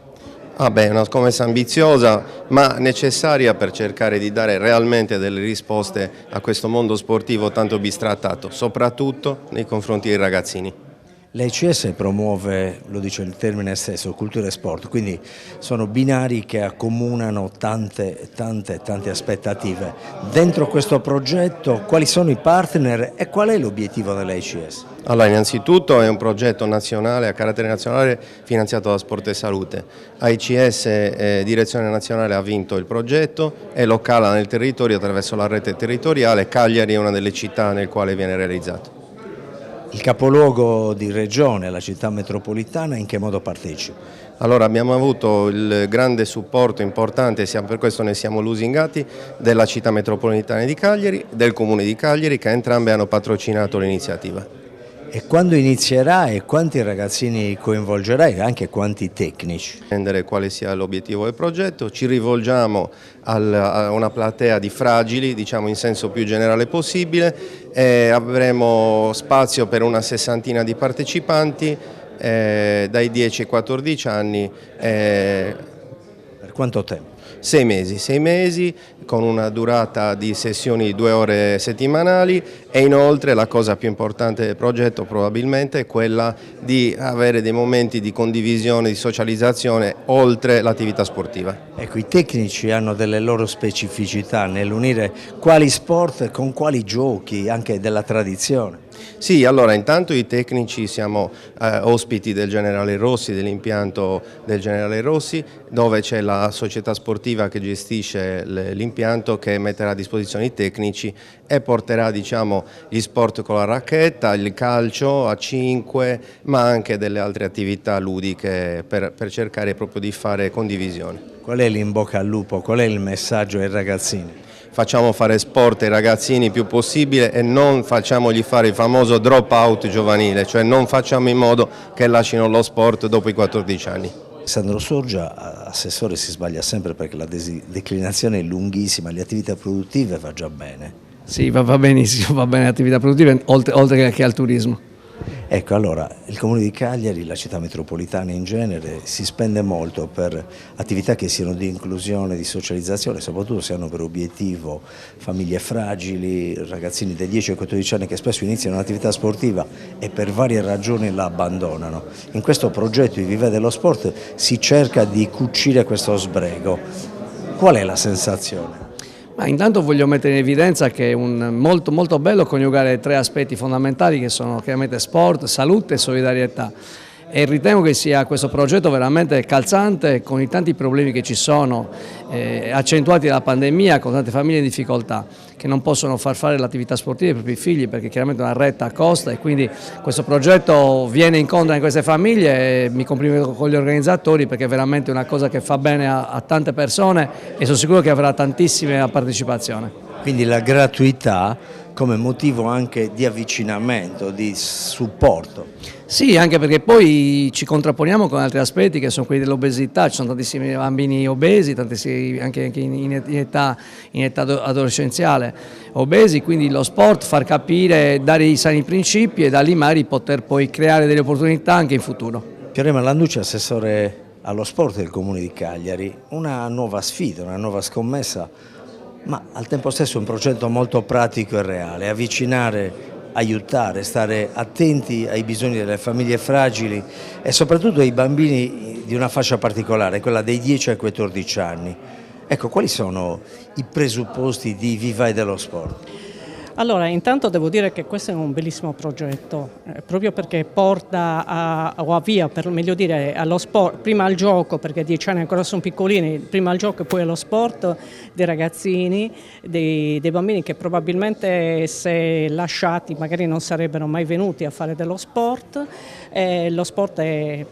È una scommessa ambiziosa ma necessaria per cercare di dare realmente delle risposte a questo mondo sportivo tanto bistrattato, soprattutto nei confronti dei ragazzini. L'ECS promuove, lo dice il termine stesso, cultura e sport, quindi sono binari che accomunano tante aspettative. Dentro questo progetto quali sono i partner e qual è l'obiettivo dell'ECS? Allora, innanzitutto è un progetto nazionale, a carattere nazionale, finanziato da Sport e Salute. AICS, Direzione Nazionale, ha vinto il progetto e lo cala nel territorio attraverso la rete territoriale. Cagliari è una delle città nel quale viene realizzato. Il capoluogo di regione, la città metropolitana, in che modo partecipa? Allora, abbiamo avuto il grande supporto importante, per questo ne siamo lusingati, della città metropolitana di Cagliari, del comune di Cagliari, che entrambe hanno patrocinato l'iniziativa. E quando inizierà e quanti ragazzini coinvolgerai, anche quanti tecnici? Rendere quale sia l'obiettivo del progetto, ci rivolgiamo a una platea di fragili, diciamo in senso più generale possibile, e avremo spazio per una 60ina di partecipanti dai 10 ai 14 anni. Per quanto tempo? 6 mesi con una durata di sessioni di 2 ore settimanali, e inoltre la cosa più importante del progetto probabilmente è quella di avere dei momenti di condivisione, di socializzazione oltre l'attività sportiva. Ecco, i tecnici hanno delle loro specificità nell'unire quali sport con quali giochi, anche della tradizione. Sì, allora intanto i tecnici siamo ospiti del Generale Rossi, dell'impianto del Generale Rossi, dove c'è la società sportiva che gestisce l'impianto, che metterà a disposizione i tecnici e porterà, diciamo, gli sport con la racchetta, il calcio a 5, ma anche delle altre attività ludiche per cercare proprio di fare condivisione. Qual è l'in bocca al lupo? Qual è il messaggio ai ragazzini? Facciamo fare sport ai ragazzini il più possibile e non facciamogli fare il famoso drop out giovanile, cioè non facciamo in modo che lasciano lo sport dopo i 14 anni. Sandro Sorgia, assessore, si sbaglia sempre perché la declinazione è lunghissima, le attività produttive va già bene. Sì, va benissimo, va bene le attività produttive oltre che al turismo. Ecco, allora, il Comune di Cagliari, la città metropolitana in genere, si spende molto per attività che siano di inclusione, di socializzazione, soprattutto se hanno per obiettivo famiglie fragili, ragazzini dai 10 ai 14 anni che spesso iniziano un'attività sportiva e per varie ragioni la abbandonano. In questo progetto I Vive dello Sport si cerca di cucire questo sbrego. Qual è la sensazione? Ma intanto voglio mettere in evidenza che è molto bello coniugare 3 aspetti fondamentali che sono chiaramente sport, salute e solidarietà, e ritengo che sia questo progetto veramente calzante con i tanti problemi che ci sono, accentuati dalla pandemia, con tante famiglie in difficoltà che non possono far fare l'attività sportiva ai propri figli perché chiaramente è una retta costa, e quindi questo progetto viene incontro in queste famiglie, e mi complimento con gli organizzatori perché è veramente una cosa che fa bene a tante persone e sono sicuro che avrà tantissima partecipazione. Quindi la gratuità come motivo anche di avvicinamento, di supporto. Sì, anche perché poi ci contrapponiamo con altri aspetti che sono quelli dell'obesità, ci sono tantissimi bambini obesi, tantissimi anche in età adolescenziale obesi, quindi lo sport, far capire, dare i sani principi e da lì magari poter poi creare delle opportunità anche in futuro. Pierre Landucci, assessore allo sport del Comune di Cagliari, una nuova sfida, una nuova scommessa, ma al tempo stesso un progetto molto pratico e reale, avvicinare, aiutare, stare attenti ai bisogni delle famiglie fragili e soprattutto ai bambini di una fascia particolare, quella dei 10 ai 14 anni. Ecco, quali sono i presupposti di Vivai dello Sport? Allora, intanto devo dire che questo è un bellissimo progetto, proprio perché porta o avvia, per meglio dire, allo sport, prima al gioco, perché 10 anni ancora sono piccolini, prima al gioco e poi allo sport dei ragazzini, dei bambini che probabilmente se lasciati magari non sarebbero mai venuti a fare dello sport. Lo sport è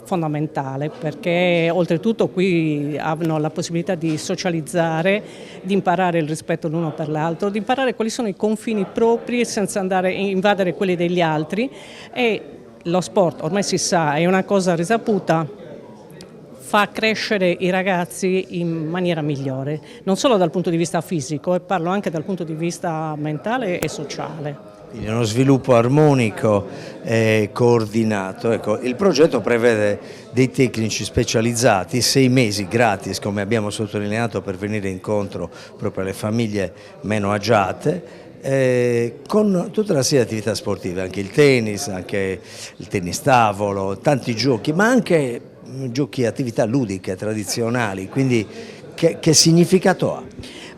fondamentale perché oltretutto qui hanno la possibilità di socializzare, di imparare il rispetto l'uno per l'altro, di imparare quali sono i confini propri senza andare a invadere quelli degli altri, e lo sport ormai si sa, è una cosa risaputa, fa crescere i ragazzi in maniera migliore, non solo dal punto di vista fisico, e parlo anche dal punto di vista mentale e sociale. Quindi uno sviluppo armonico e coordinato. Ecco, il progetto prevede dei tecnici specializzati, 6 mesi gratis, come abbiamo sottolineato, per venire incontro proprio alle famiglie meno agiate, con tutta una serie di attività sportive, anche il tennis tavolo, tanti giochi, ma anche giochi, attività ludiche, tradizionali, quindi che significato ha?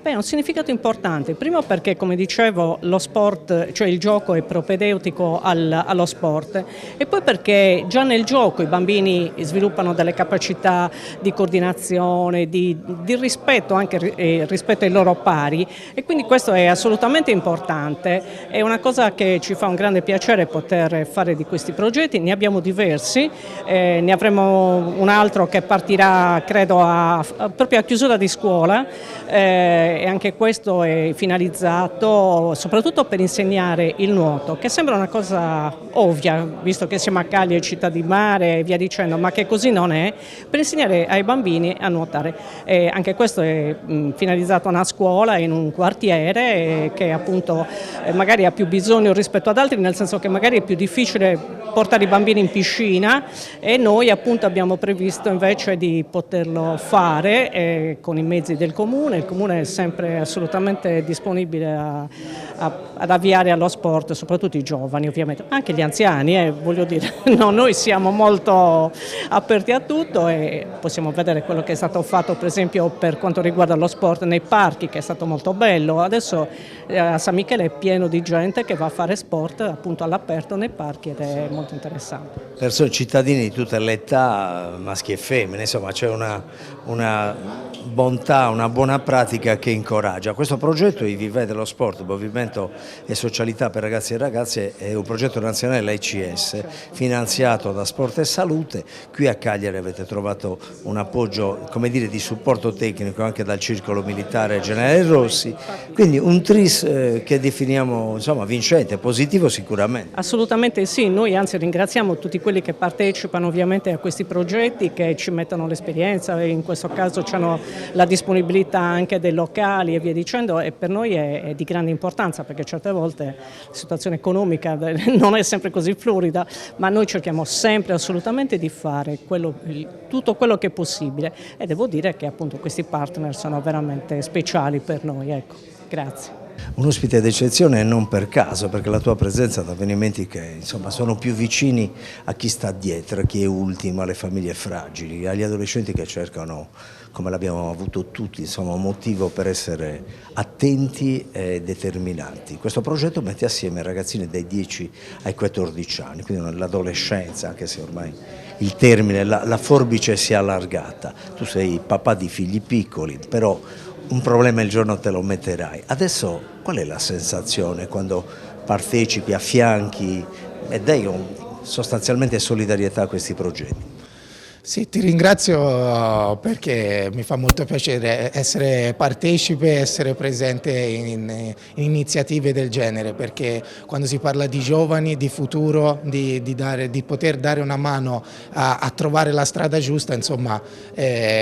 Beh, ha un significato importante, primo perché, come dicevo, lo sport, cioè il gioco è propedeutico allo sport, e poi perché già nel gioco i bambini sviluppano delle capacità di coordinazione, di rispetto anche rispetto ai loro pari, e quindi questo è assolutamente importante. È una cosa che ci fa un grande piacere poter fare di questi progetti, ne abbiamo diversi, ne avremo un altro che partirà credo proprio a chiusura di scuola, e anche questo è finalizzato soprattutto per insegnare il nuoto, che sembra una cosa ovvia, visto che siamo a Cagliari, città di mare e via dicendo, ma che così non è, per insegnare ai bambini a nuotare. Anche questo è finalizzato a una scuola in un quartiere che appunto magari ha più bisogno rispetto ad altri, nel senso che magari è più difficile portare i bambini in piscina, e noi appunto abbiamo previsto invece di poterlo fare con i mezzi del comune. Il comune è sempre assolutamente disponibile ad avviare allo sport, soprattutto i giovani ovviamente, anche gli anziani, voglio dire, no, noi siamo molto aperti a tutto e possiamo vedere quello che è stato fatto per esempio per quanto riguarda lo sport nei parchi, che è stato molto bello. Adesso a San Michele è pieno di gente che va a fare sport appunto all'aperto nei parchi ed è molto interessante. Persone, cittadini di tutte le età, maschi e femmine, insomma c'è una bontà, una buona pratica che incoraggia. Questo progetto, i Vivai dello Sport, Movimento e Socialità per Ragazzi e Ragazze, è un progetto nazionale l'AICS, finanziato da Sport e Salute. Qui a Cagliari avete trovato un appoggio, come dire, di supporto tecnico anche dal Circolo Militare Generale Rossi, quindi un tris che definiamo insomma vincente, positivo sicuramente. Assolutamente sì, noi anzi ringraziamo tutti quelli che partecipano ovviamente a questi progetti, che ci mettono l'esperienza e in questo caso hanno la disponibilità anche dei locali e via dicendo, e per noi è di grande importanza perché certe volte la situazione economica non è sempre così florida, ma noi cerchiamo sempre assolutamente di fare tutto quello che è possibile, e devo dire che appunto questi partner sono veramente speciali per noi. Ecco, grazie. Un ospite d'eccezione non per caso, perché la tua presenza ad avvenimenti che insomma sono più vicini a chi sta dietro, a chi è ultimo, alle famiglie fragili, agli adolescenti che cercano, come l'abbiamo avuto tutti, insomma, un motivo per essere attenti e determinati. Questo progetto mette assieme ragazzini dai 10 ai 14 anni, quindi l'adolescenza, anche se ormai il termine, la forbice si è allargata. Tu sei papà di figli piccoli, però un problema il giorno te lo metterai. Adesso qual è la sensazione quando partecipi, affianchi e dai sostanzialmente solidarietà a questi progetti? Sì, ti ringrazio perché mi fa molto piacere essere partecipe, essere presente in iniziative del genere, perché quando si parla di giovani, di futuro, di poter dare una mano a trovare la strada giusta, insomma,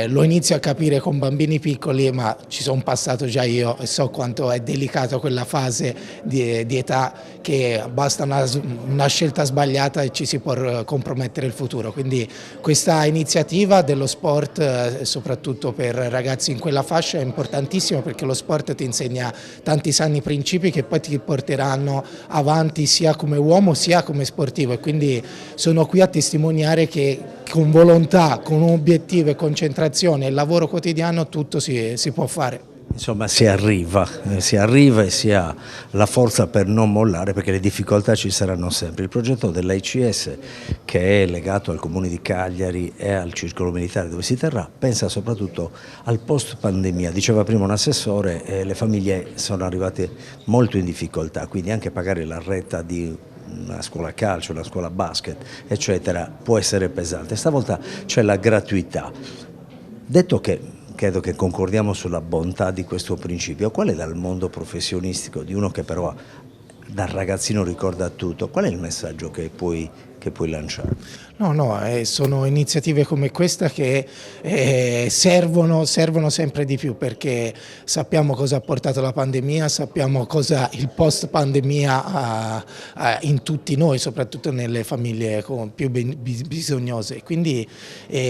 lo inizio a capire con bambini piccoli, ma ci sono passato già io e so quanto è delicato quella fase di età, che basta una scelta sbagliata e ci si può compromettere il futuro. Quindi questa iniziativa dello sport, soprattutto per ragazzi in quella fascia, è importantissima, perché lo sport ti insegna tanti sani principi che poi ti porteranno avanti sia come uomo sia come sportivo, e quindi sono qui a testimoniare che con volontà, con un obiettivo e concentrazione e lavoro quotidiano tutto si può fare. Insomma, si arriva e si ha la forza per non mollare, perché le difficoltà ci saranno sempre. Il progetto dell'AICS, che è legato al Comune di Cagliari e al Circolo Militare dove si terrà, pensa soprattutto al post pandemia. Diceva prima un assessore, le famiglie sono arrivate molto in difficoltà, quindi anche pagare la retta di una scuola calcio, una scuola basket, eccetera, può essere pesante. Stavolta c'è la gratuità. Detto che credo che concordiamo sulla bontà di questo principio, qual è dal mondo professionistico, di uno che però da ragazzino ricorda tutto, qual è il messaggio che puoi lanciare? No, sono iniziative come questa che servono sempre di più, perché sappiamo cosa ha portato la pandemia, sappiamo cosa il post pandemia in tutti noi, soprattutto nelle famiglie più bisognose. Quindi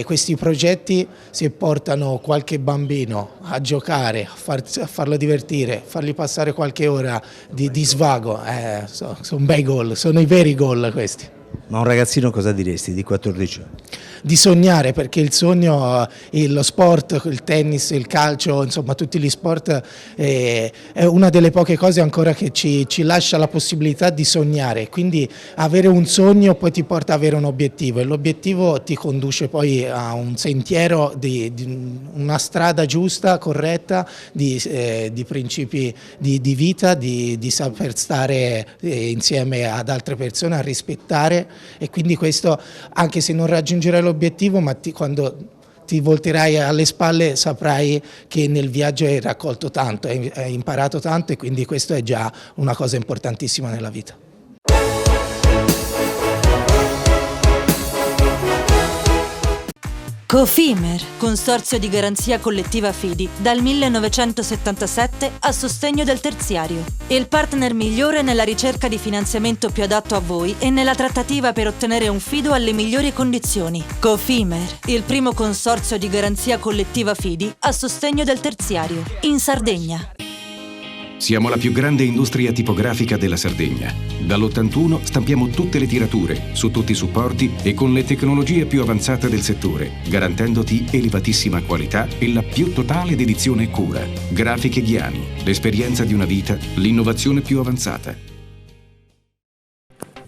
questi progetti, se portano qualche bambino a giocare, a farlo divertire, fargli passare qualche ora di svago, sono bei gol, sono i veri gol questi. Ma a un ragazzino cosa diresti di 14 anni? Di sognare, perché il sogno, lo sport, il tennis, il calcio, insomma tutti gli sport è una delle poche cose ancora che ci lascia la possibilità di sognare. Quindi avere un sogno poi ti porta ad avere un obiettivo, e l'obiettivo ti conduce poi a un sentiero, di una strada giusta, corretta, di principi di vita, di saper stare insieme ad altre persone, a rispettare. E quindi questo, anche se non raggiungerai l'obiettivo, ma quando ti volterai alle spalle saprai che nel viaggio hai raccolto tanto, hai imparato tanto, e quindi questo è già una cosa importantissima nella vita. Cofimer, consorzio di garanzia collettiva Fidi, dal 1977 a sostegno del terziario. Il partner migliore nella ricerca di finanziamento più adatto a voi e nella trattativa per ottenere un fido alle migliori condizioni. Cofimer, il primo consorzio di garanzia collettiva Fidi a sostegno del terziario, in Sardegna. Siamo la più grande industria tipografica della Sardegna. Dall'81 stampiamo tutte le tirature, su tutti i supporti e con le tecnologie più avanzate del settore, garantendoti elevatissima qualità e la più totale dedizione e cura. Grafiche Ghiani, l'esperienza di una vita, l'innovazione più avanzata.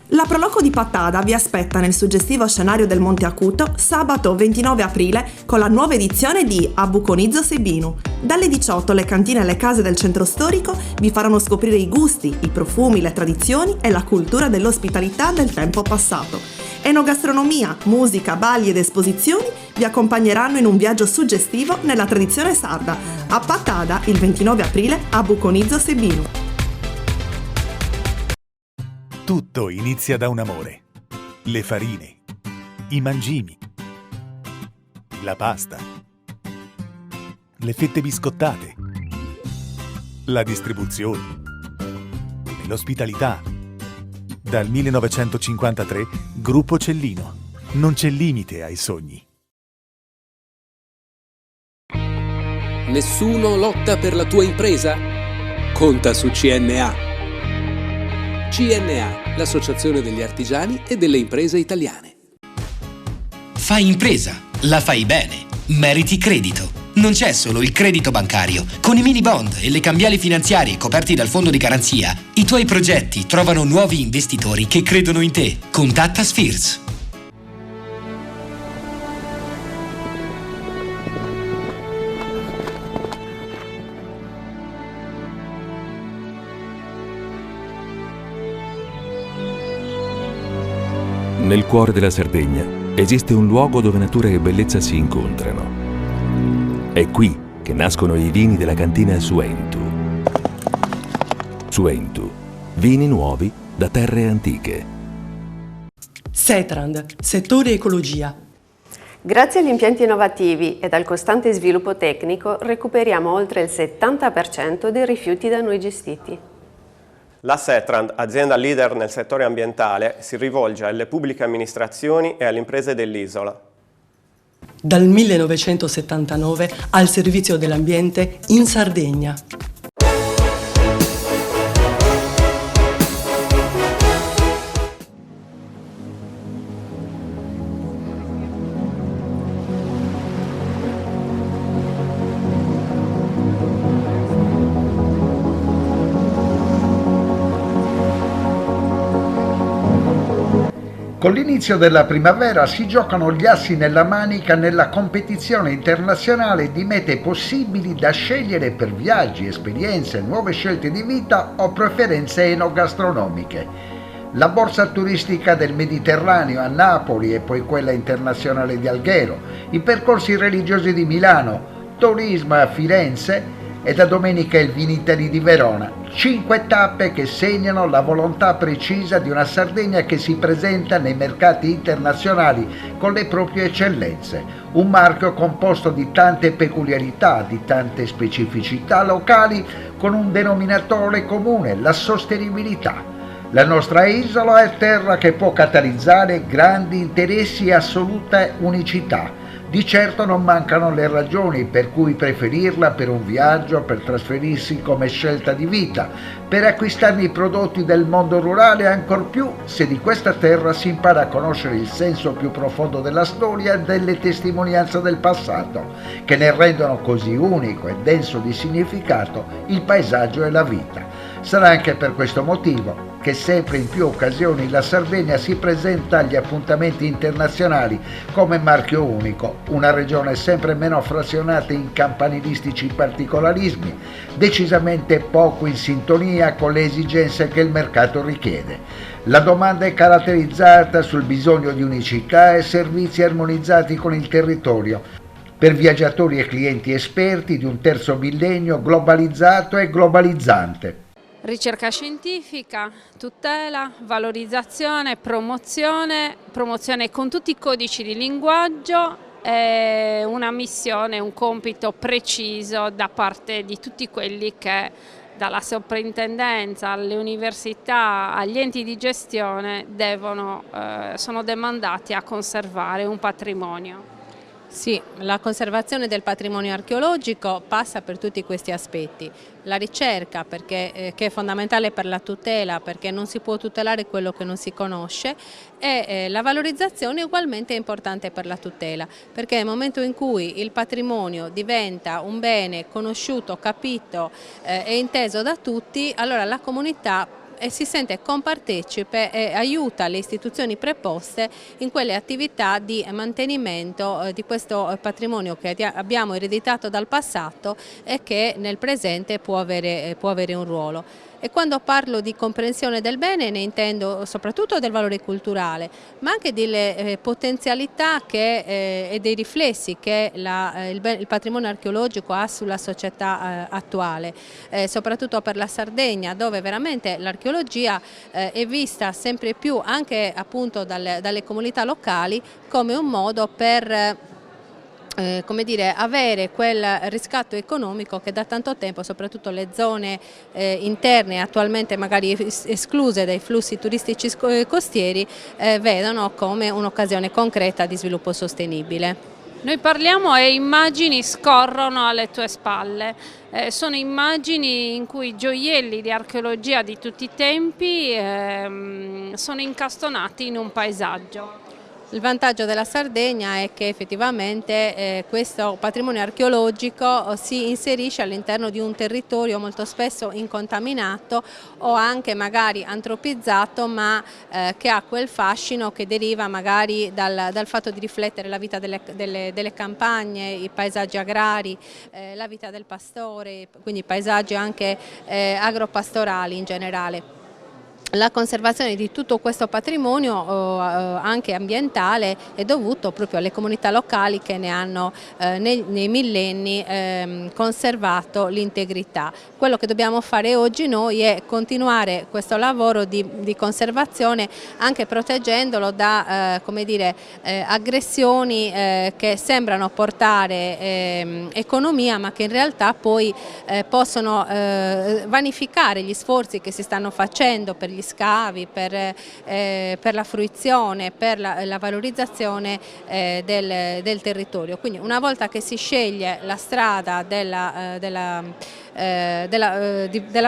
La Proloco di Pattada vi aspetta nel suggestivo scenario del Monte Acuto sabato 29 aprile con la nuova edizione di Abuconizzo Sebinu. Dalle 18 le cantine e le case del centro storico vi faranno scoprire i gusti, i profumi, le tradizioni e la cultura dell'ospitalità del tempo passato. Enogastronomia, musica, balli ed esposizioni vi accompagneranno in un viaggio suggestivo nella tradizione sarda. A Pattada il 29 aprile Abuconizzo Sebinu. Tutto inizia da un amore. Le farine, i mangimi, la pasta, le fette biscottate, la distribuzione e l'ospitalità. Dal 1953, Gruppo Cellino. Non c'è limite ai sogni. Nessuno lotta per la tua impresa? Conta su CNA. CNA, l'associazione degli artigiani e delle imprese italiane. Fai impresa, la fai bene, meriti credito. Non c'è solo il credito bancario. Con i mini bond e le cambiali finanziarie coperti dal fondo di garanzia, i tuoi progetti trovano nuovi investitori che credono in te. Contatta Spheres. Nel cuore della Sardegna esiste un luogo dove natura e bellezza si incontrano. È qui che nascono i vini della cantina Suentu. Suentu, vini nuovi da terre antiche. Setrand, settore ecologia. Grazie agli impianti innovativi e al costante sviluppo tecnico recuperiamo oltre il 70% dei rifiuti da noi gestiti. La Setrand, azienda leader nel settore ambientale, si rivolge alle pubbliche amministrazioni e alle imprese dell'isola. Dal 1979 al servizio dell'ambiente in Sardegna. Con l'inizio della primavera si giocano gli assi nella manica nella competizione internazionale di mete possibili da scegliere per viaggi, esperienze, nuove scelte di vita o preferenze enogastronomiche. La borsa turistica del Mediterraneo a Napoli e poi quella internazionale di Alghero, i percorsi religiosi di Milano, turismo a Firenze e da domenica il Vinitaly di Verona. 5 tappe che segnano la volontà precisa di una Sardegna che si presenta nei mercati internazionali con le proprie eccellenze. Un marchio composto di tante peculiarità, di tante specificità locali, con un denominatore comune, la sostenibilità. La nostra isola è terra che può catalizzare grandi interessi e assoluta unicità. Di certo non mancano le ragioni per cui preferirla per un viaggio, per trasferirsi come scelta di vita, per acquistarne i prodotti del mondo rurale e ancor più se di questa terra si impara a conoscere il senso più profondo della storia e delle testimonianze del passato, che ne rendono così unico e denso di significato il paesaggio e la vita. Sarà anche per questo motivo che sempre in più occasioni la Sardegna si presenta agli appuntamenti internazionali come marchio unico, una regione sempre meno frazionata in campanilistici particolarismi, decisamente poco in sintonia con le esigenze che il mercato richiede. La domanda è caratterizzata sul bisogno di unicità e servizi armonizzati con il territorio, per viaggiatori e clienti esperti di un terzo millennio globalizzato e globalizzante. Ricerca scientifica, tutela, valorizzazione, promozione con tutti i codici di linguaggio, e una missione, un compito preciso da parte di tutti quelli che dalla soprintendenza alle università, agli enti di gestione sono demandati a conservare un patrimonio. Sì, la conservazione del patrimonio archeologico passa per tutti questi aspetti. La ricerca, che è fondamentale per la tutela, perché non si può tutelare quello che non si conosce, e la valorizzazione ugualmente è importante per la tutela, perché nel momento in cui il patrimonio diventa un bene conosciuto, capito e inteso da tutti, allora la comunità si sente compartecipe e aiuta le istituzioni preposte in quelle attività di mantenimento di questo patrimonio che abbiamo ereditato dal passato e che nel presente può avere un ruolo. E quando parlo di comprensione del bene ne intendo soprattutto del valore culturale, ma anche delle potenzialità e dei riflessi che il patrimonio archeologico ha sulla società attuale, soprattutto per la Sardegna, dove veramente l'archeologia è vista sempre più anche appunto dalle comunità locali come un modo per avere quel riscatto economico che da tanto tempo, soprattutto le zone interne attualmente magari escluse dai flussi turistici costieri, vedono come un'occasione concreta di sviluppo sostenibile. Noi parliamo e immagini scorrono alle tue spalle, sono immagini in cui gioielli di archeologia di tutti i tempi sono incastonati in un paesaggio. Il vantaggio della Sardegna è che effettivamente questo patrimonio archeologico si inserisce all'interno di un territorio molto spesso incontaminato o anche magari antropizzato, ma che ha quel fascino che deriva magari dal fatto di riflettere la vita delle campagne, i paesaggi agrari, la vita del pastore, quindi paesaggi anche agropastorali in generale. la conservazione di tutto questo patrimonio anche ambientale è dovuto proprio alle comunità locali che ne hanno nei millenni conservato l'integrità. Quello che dobbiamo fare oggi noi è continuare questo lavoro di conservazione, anche proteggendolo da come dire, aggressioni che sembrano portare economia, ma che in realtà poi possono vanificare gli sforzi che si stanno facendo per gli scavi, per la fruizione, per la valorizzazione del territorio. Quindi una volta che si sceglie la strada della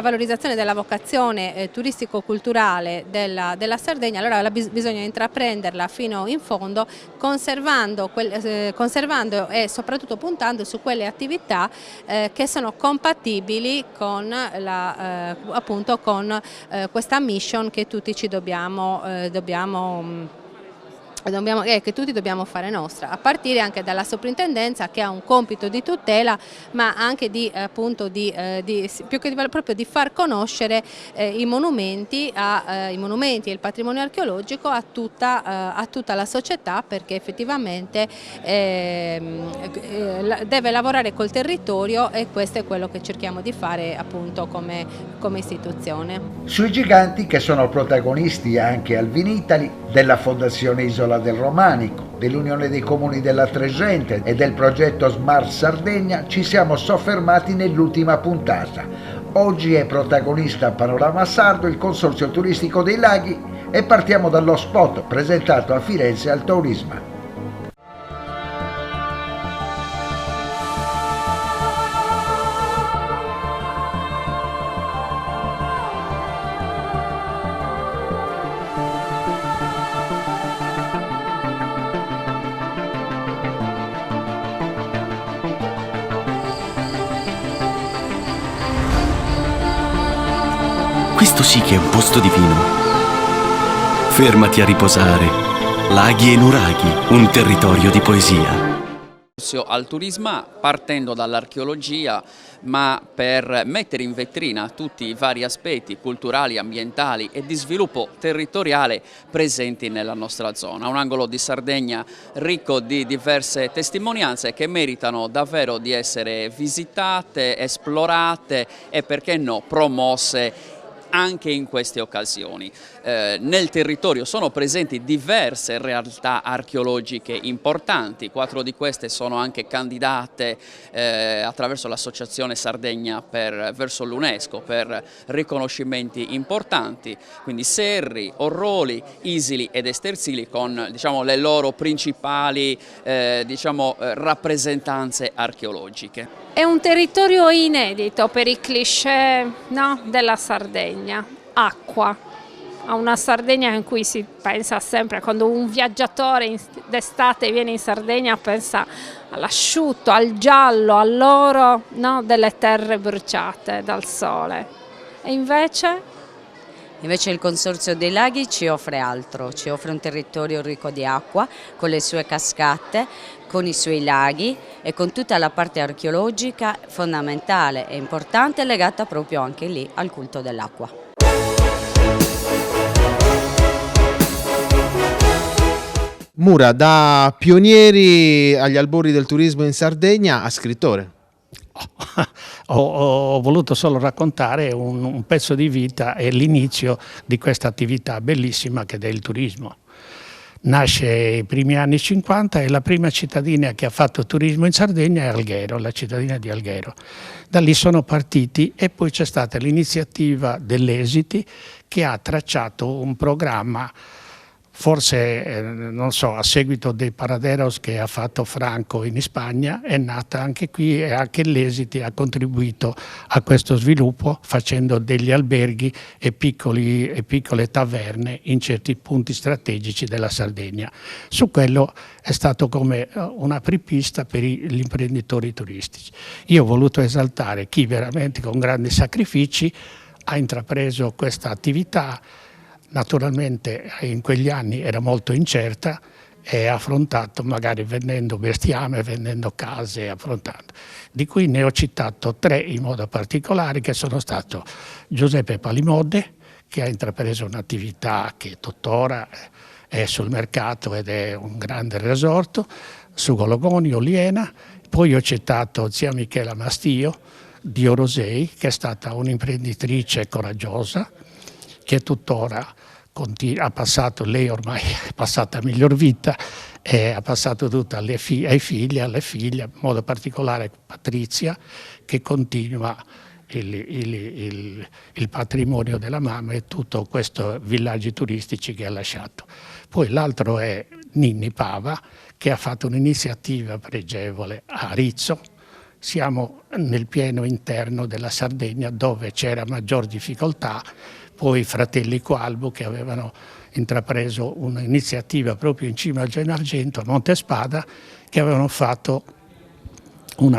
valorizzazione della vocazione turistico-culturale della Sardegna, allora bisogna intraprenderla fino in fondo, conservando e soprattutto puntando su quelle attività che sono compatibili con appunto con questa mission che tutti ci dobbiamo che tutti dobbiamo fare nostra, a partire anche dalla soprintendenza, che ha un compito di tutela, ma anche appunto più che proprio di far conoscere i monumenti e il patrimonio archeologico a tutta la società, perché effettivamente deve lavorare col territorio, e questo è quello che cerchiamo di fare appunto come istituzione. Sui giganti, che sono protagonisti anche al Vinitali, della Fondazione Isola del Romanico, dell'Unione dei Comuni della Tregente e del progetto Smart Sardegna, ci siamo soffermati nell'ultima puntata. Oggi è protagonista a Panorama Sardo il Consorzio Turistico dei Laghi e partiamo dallo spot presentato a Firenze al Tourisma. Questo sì che è un posto divino. Fermati a riposare. Laghi e nuraghi, un territorio di poesia. Al turismo partendo dall'archeologia, ma per mettere in vetrina tutti i vari aspetti culturali, ambientali e di sviluppo territoriale presenti nella nostra zona. Un angolo di Sardegna ricco di diverse testimonianze che meritano davvero di essere visitate, esplorate e, perché no, promosse anche in queste occasioni. Nel territorio sono presenti diverse realtà archeologiche importanti, 4 di queste sono anche candidate attraverso l'Associazione Sardegna verso l'UNESCO per riconoscimenti importanti, quindi Serri, Orroli, Isili ed Estersili con le loro principali rappresentanze archeologiche. È un territorio inedito per i cliché, no, della Sardegna. Acqua. A una Sardegna in cui si pensa sempre, quando un viaggiatore d'estate viene in Sardegna, pensa all'asciutto, al giallo, all'oro, no, delle terre bruciate dal sole. E invece il Consorzio dei Laghi ci offre altro, ci offre un territorio ricco di acqua, con le sue cascate, con i suoi laghi e con tutta la parte archeologica fondamentale e importante legata proprio anche lì al culto dell'acqua. Mura, da pionieri agli albori del turismo in Sardegna a scrittore. Ho voluto solo raccontare un pezzo di vita e l'inizio di questa attività bellissima che è il turismo. Nasce nei primi anni 50 e la prima cittadina che ha fatto turismo in Sardegna è Alghero, la cittadina di Alghero. Da lì sono partiti e poi c'è stata l'iniziativa dell'Esiti che ha tracciato un programma. Forse, non so, a seguito dei Paraderos che ha fatto Franco in Spagna, è nata anche qui e anche l'Esiti ha contribuito a questo sviluppo facendo degli alberghi e piccole taverne in certi punti strategici della Sardegna. Su quello è stato come una apripista per gli imprenditori turistici. Io ho voluto esaltare chi veramente con grandi sacrifici ha intrapreso questa attività. Naturalmente in quegli anni era molto incerta e ha affrontato magari vendendo bestiame, vendendo case, affrontando. Di cui ne ho citato 3 in modo particolare che sono stato Giuseppe Palimode, che ha intrapreso un'attività che tuttora è sul mercato ed è un grande resort, su Gologoni, Oliena. Poi ho citato zia Michela Mastio di Orosei, che è stata un'imprenditrice coraggiosa, che tuttora ha passato, lei ormai è passata a miglior vita, e ha passato tutto ai figli, alle figlie, in modo particolare Patrizia, che continua il patrimonio della mamma e tutti questi villaggi turistici che ha lasciato. Poi l'altro è Ninni Pava, che ha fatto un'iniziativa pregevole a Rizzo. Siamo nel pieno interno della Sardegna, dove c'era maggior difficoltà. Poi i fratelli Coalbo, che avevano intrapreso un'iniziativa proprio in cima al Gennargentu, a Montespada, che avevano fatto un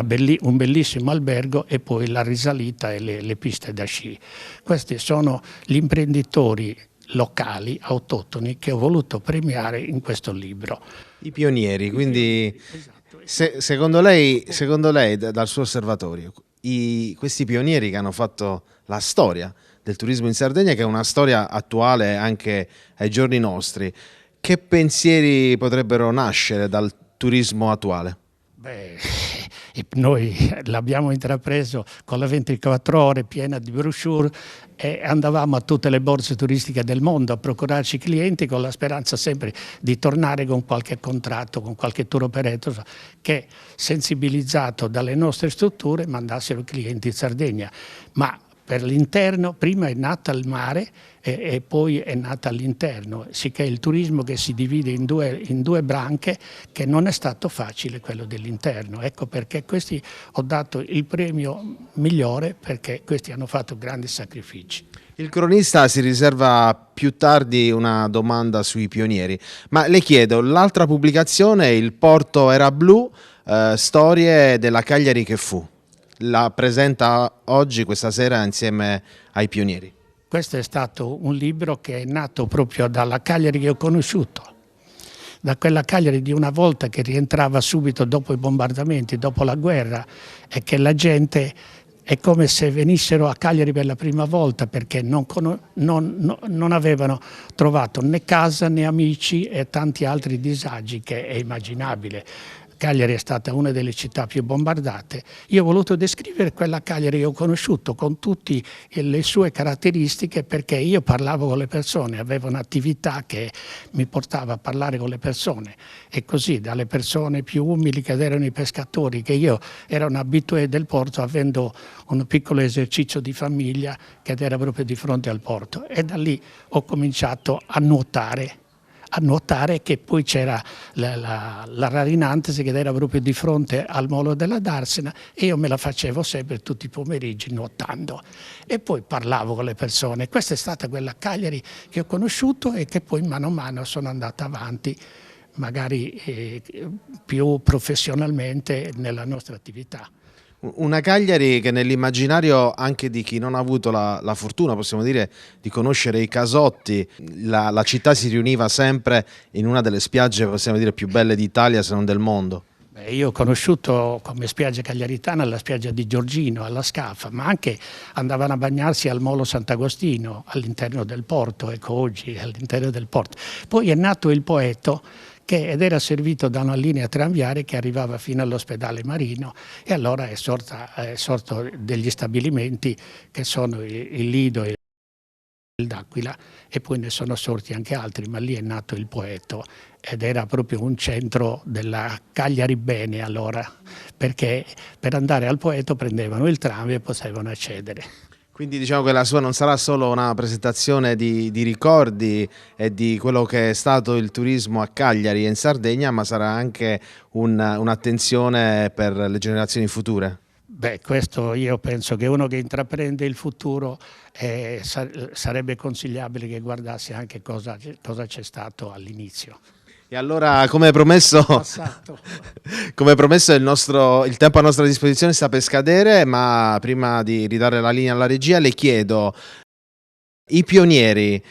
bellissimo albergo e poi la risalita e le piste da sci. Questi sono gli imprenditori locali, autoctoni, che ho voluto premiare in questo libro. I pionieri, quindi secondo lei, dal suo osservatorio, questi pionieri che hanno fatto la storia del turismo in Sardegna, che è una storia attuale anche ai giorni nostri, che pensieri potrebbero nascere dal turismo attuale? Beh, noi l'abbiamo intrapreso con la 24 ore piena di brochure e andavamo a tutte le borse turistiche del mondo a procurarci clienti, con la speranza sempre di tornare con qualche contratto, con qualche tour operator che, sensibilizzato dalle nostre strutture, mandassero clienti in Sardegna. Ma per l'interno prima è nata il mare e poi è nata all'interno, sicché il turismo che si divide in due branche, che non è stato facile quello dell'interno. Ecco perché questi ho dato il premio migliore, perché questi hanno fatto grandi sacrifici. Il cronista si riserva più tardi una domanda sui pionieri, ma le chiedo, l'altra pubblicazione, Il Porto era blu, storie della Cagliari che fu. La presenta oggi, questa sera, insieme ai pionieri. Questo è stato un libro che è nato proprio dalla Cagliari che ho conosciuto, da quella Cagliari di una volta che rientrava subito dopo i bombardamenti, dopo la guerra, e che la gente è come se venissero a Cagliari per la prima volta, perché non avevano trovato né casa né amici e tanti altri disagi che è immaginabile. Cagliari è stata una delle città più bombardate. Io ho voluto descrivere quella Cagliari che ho conosciuto con tutte le sue caratteristiche, perché io parlavo con le persone, avevo un'attività che mi portava a parlare con le persone, e così dalle persone più umili, che erano i pescatori, che io ero un abitué del porto, avendo un piccolo esercizio di famiglia che era proprio di fronte al porto, e da lì ho cominciato a nuotare, che poi c'era la Rarinantesi, che era proprio di fronte al molo della Darsena, e io me la facevo sempre tutti i pomeriggi nuotando, e poi parlavo con le persone. Questa è stata quella Cagliari che ho conosciuto e che poi mano a mano sono andata avanti, magari più professionalmente nella nostra attività. Una Cagliari che nell'immaginario anche di chi non ha avuto la fortuna, possiamo dire, di conoscere i casotti, la città si riuniva sempre in una delle spiagge, possiamo dire, più belle d'Italia, se non del mondo. Io ho conosciuto come spiaggia cagliaritana la spiaggia di Giorgino, alla Scafa, ma anche andavano a bagnarsi al Molo Sant'Agostino, all'interno del porto, ecco, oggi all'interno del porto. Poi è nato il Poetto, ed era servito da una linea tranviaria che arrivava fino all'ospedale Marino, e allora è sorto degli stabilimenti che sono il Lido e il d'Aquila, e poi ne sono sorti anche altri, ma lì è nato il Poetto, ed era proprio un centro della Cagliari bene allora, perché per andare al Poetto prendevano il tram e potevano accedere. Quindi diciamo che la sua non sarà solo una presentazione di ricordi e di quello che è stato il turismo a Cagliari e in Sardegna, ma sarà anche un'attenzione per le generazioni future? Beh, questo io penso che uno che intraprende il futuro sarebbe consigliabile che guardasse anche cosa c'è stato all'inizio. E allora, come promesso il tempo a nostra disposizione sta per scadere, ma prima di ridare la linea alla regia le chiedo, i pionieri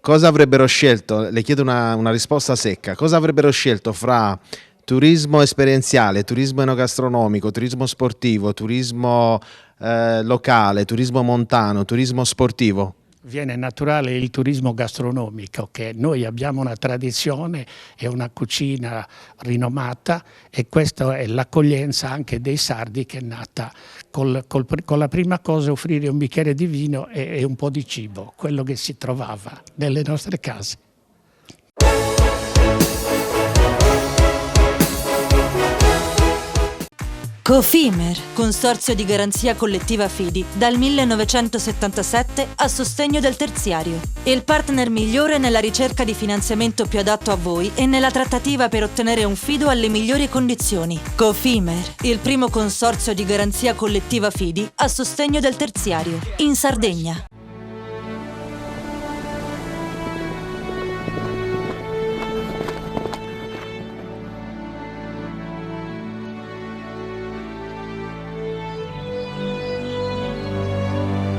cosa avrebbero scelto? Le chiedo una risposta secca. Cosa avrebbero scelto fra turismo esperienziale, turismo enogastronomico, turismo sportivo, turismo locale, turismo montano, turismo sportivo? viene naturale il turismo gastronomico, che noi abbiamo una tradizione e una cucina rinomata, e questa è l'accoglienza anche dei sardi, che è nata con la prima cosa, offrire un bicchiere di vino e un po' di cibo, quello che si trovava nelle nostre case. Cofimer, consorzio di garanzia collettiva Fidi, dal 1977 a sostegno del terziario. Il partner migliore nella ricerca di finanziamento più adatto a voi e nella trattativa per ottenere un fido alle migliori condizioni. Cofimer, il primo consorzio di garanzia collettiva Fidi a sostegno del terziario, in Sardegna.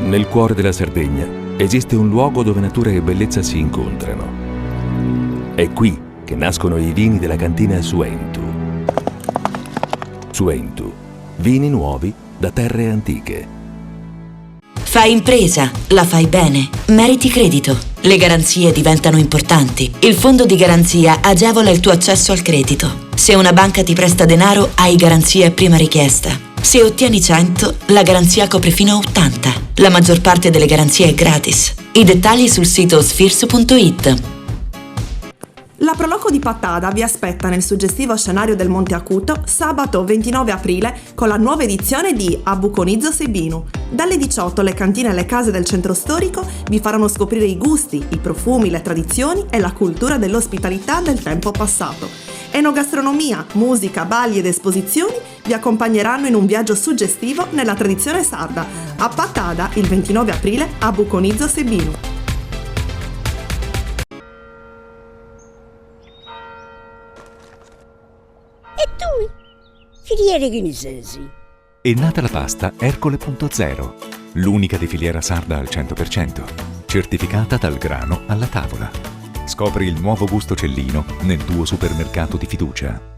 Nel cuore della Sardegna esiste un luogo dove natura e bellezza si incontrano. È qui che nascono i vini della cantina Suentu. Suentu, vini nuovi da terre antiche. Fai impresa, la fai bene, meriti credito. Le garanzie diventano importanti. Il fondo di garanzia agevola il tuo accesso al credito. Se una banca ti presta denaro, hai garanzia a prima richiesta. Se ottieni 100, la garanzia copre fino a 80. La maggior parte delle garanzie è gratis. I dettagli sul sito sfirso.it. La Proloco di Pattada vi aspetta nel suggestivo scenario del Monte Acuto sabato 29 aprile con la nuova edizione di Abuconizzo Sebinu. Dalle 18 le cantine e le case del centro storico vi faranno scoprire i gusti, i profumi, le tradizioni e la cultura dell'ospitalità del tempo passato. Enogastronomia, musica, balli ed esposizioni vi accompagneranno in un viaggio suggestivo nella tradizione sarda. A Pattada il 29 aprile Abuconizzo Sebinu. E tu? Filiere Ghinisesi. È nata la pasta Ercole.0, l'unica di filiera sarda al 100%, certificata dal grano alla tavola. Scopri il nuovo gusto Cellino nel tuo supermercato di fiducia.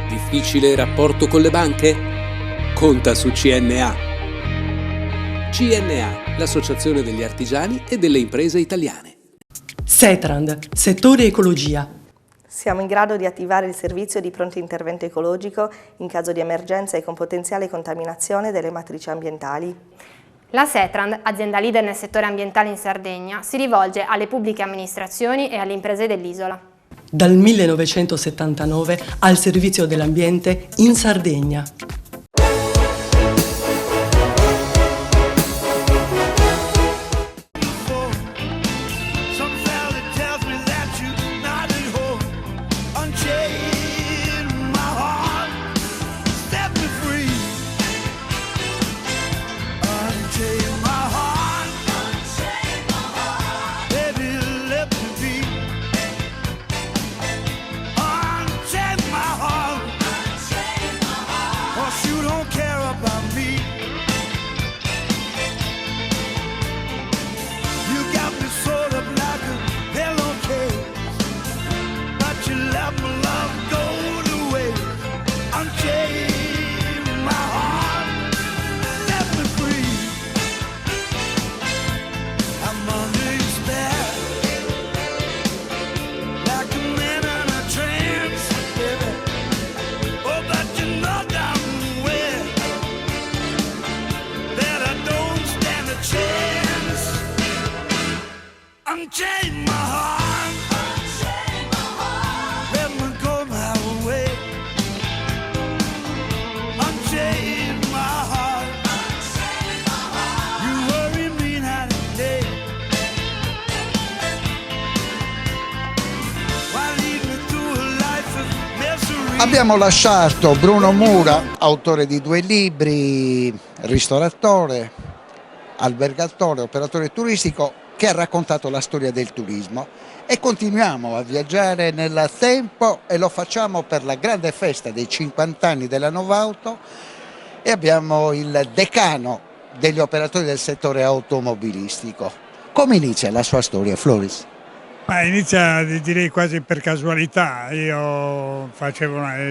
Difficile rapporto con le banche? Conta su CNA. CNA, l'associazione degli artigiani e delle imprese italiane. Setrand, settore ecologia. Siamo in grado di attivare il servizio di pronto intervento ecologico in caso di emergenza e con potenziale contaminazione delle matrici ambientali. La Setrand, azienda leader nel settore ambientale in Sardegna, si rivolge alle pubbliche amministrazioni e alle imprese dell'isola. Dal 1979 al servizio dell'ambiente in Sardegna. Abbiamo lasciato Bruno Mura, autore di 2 libri, ristoratore, albergatore, operatore turistico, che ha raccontato la storia del turismo. E continuiamo a viaggiare nel tempo e lo facciamo per la grande festa dei 50 anni della Novauto e abbiamo il decano degli operatori del settore automobilistico. Come inizia la sua storia, Floris? Inizia, direi, quasi per casualità. Io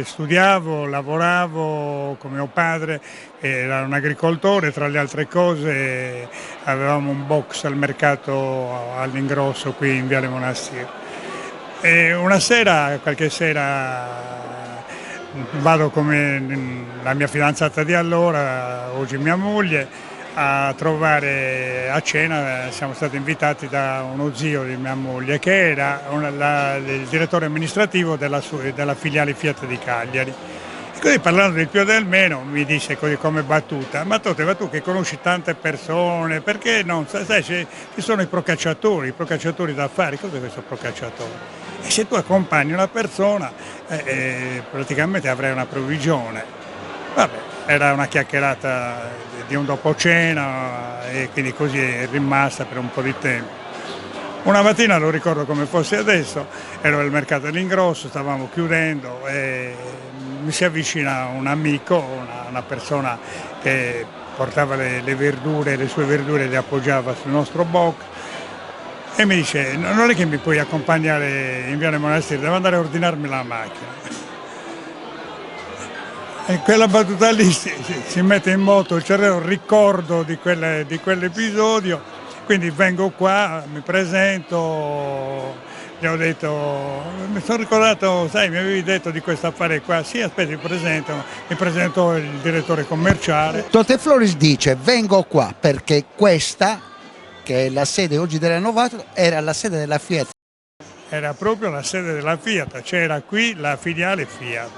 studiavo, lavoravo con mio padre, era un agricoltore, tra le altre cose avevamo un box al mercato all'ingrosso qui in Viale Monastir. E qualche sera, vado come la mia fidanzata di allora, oggi mia moglie, a trovare a cena. Siamo stati invitati da uno zio di mia moglie che era il direttore amministrativo della filiale Fiat di Cagliari. E così, parlando del più e del meno, mi disse così come battuta: ma tu che conosci tante persone, perché non sai, ci sono i procacciatori d'affari. Cos'è questo procacciatore? E se tu accompagni una persona praticamente avrai una provvigione. Vabbè, era una chiacchierata di un dopo cena e quindi così è rimasta per un po' di tempo. Una mattina, lo ricordo come fosse adesso, ero al mercato all'ingrosso, stavamo chiudendo e mi si avvicina un amico, una persona che portava le verdure, le sue verdure le appoggiava sul nostro box e mi dice: non è che mi puoi accompagnare in Viale Monastir, devo andare a ordinarmi la macchina. E quella battuta lì si mette in moto il cervello, ricordo di quell'episodio, quindi vengo qua, mi presento, gli ho detto, mi sono ricordato, sai, mi avevi detto di questo affare qua, sì, aspetta, mi presento il direttore commerciale. Totte Floris dice: vengo qua perché questa, che è la sede oggi della Novato, era la sede della Fiat. Era proprio la sede della Fiat, c'era qui la filiale Fiat.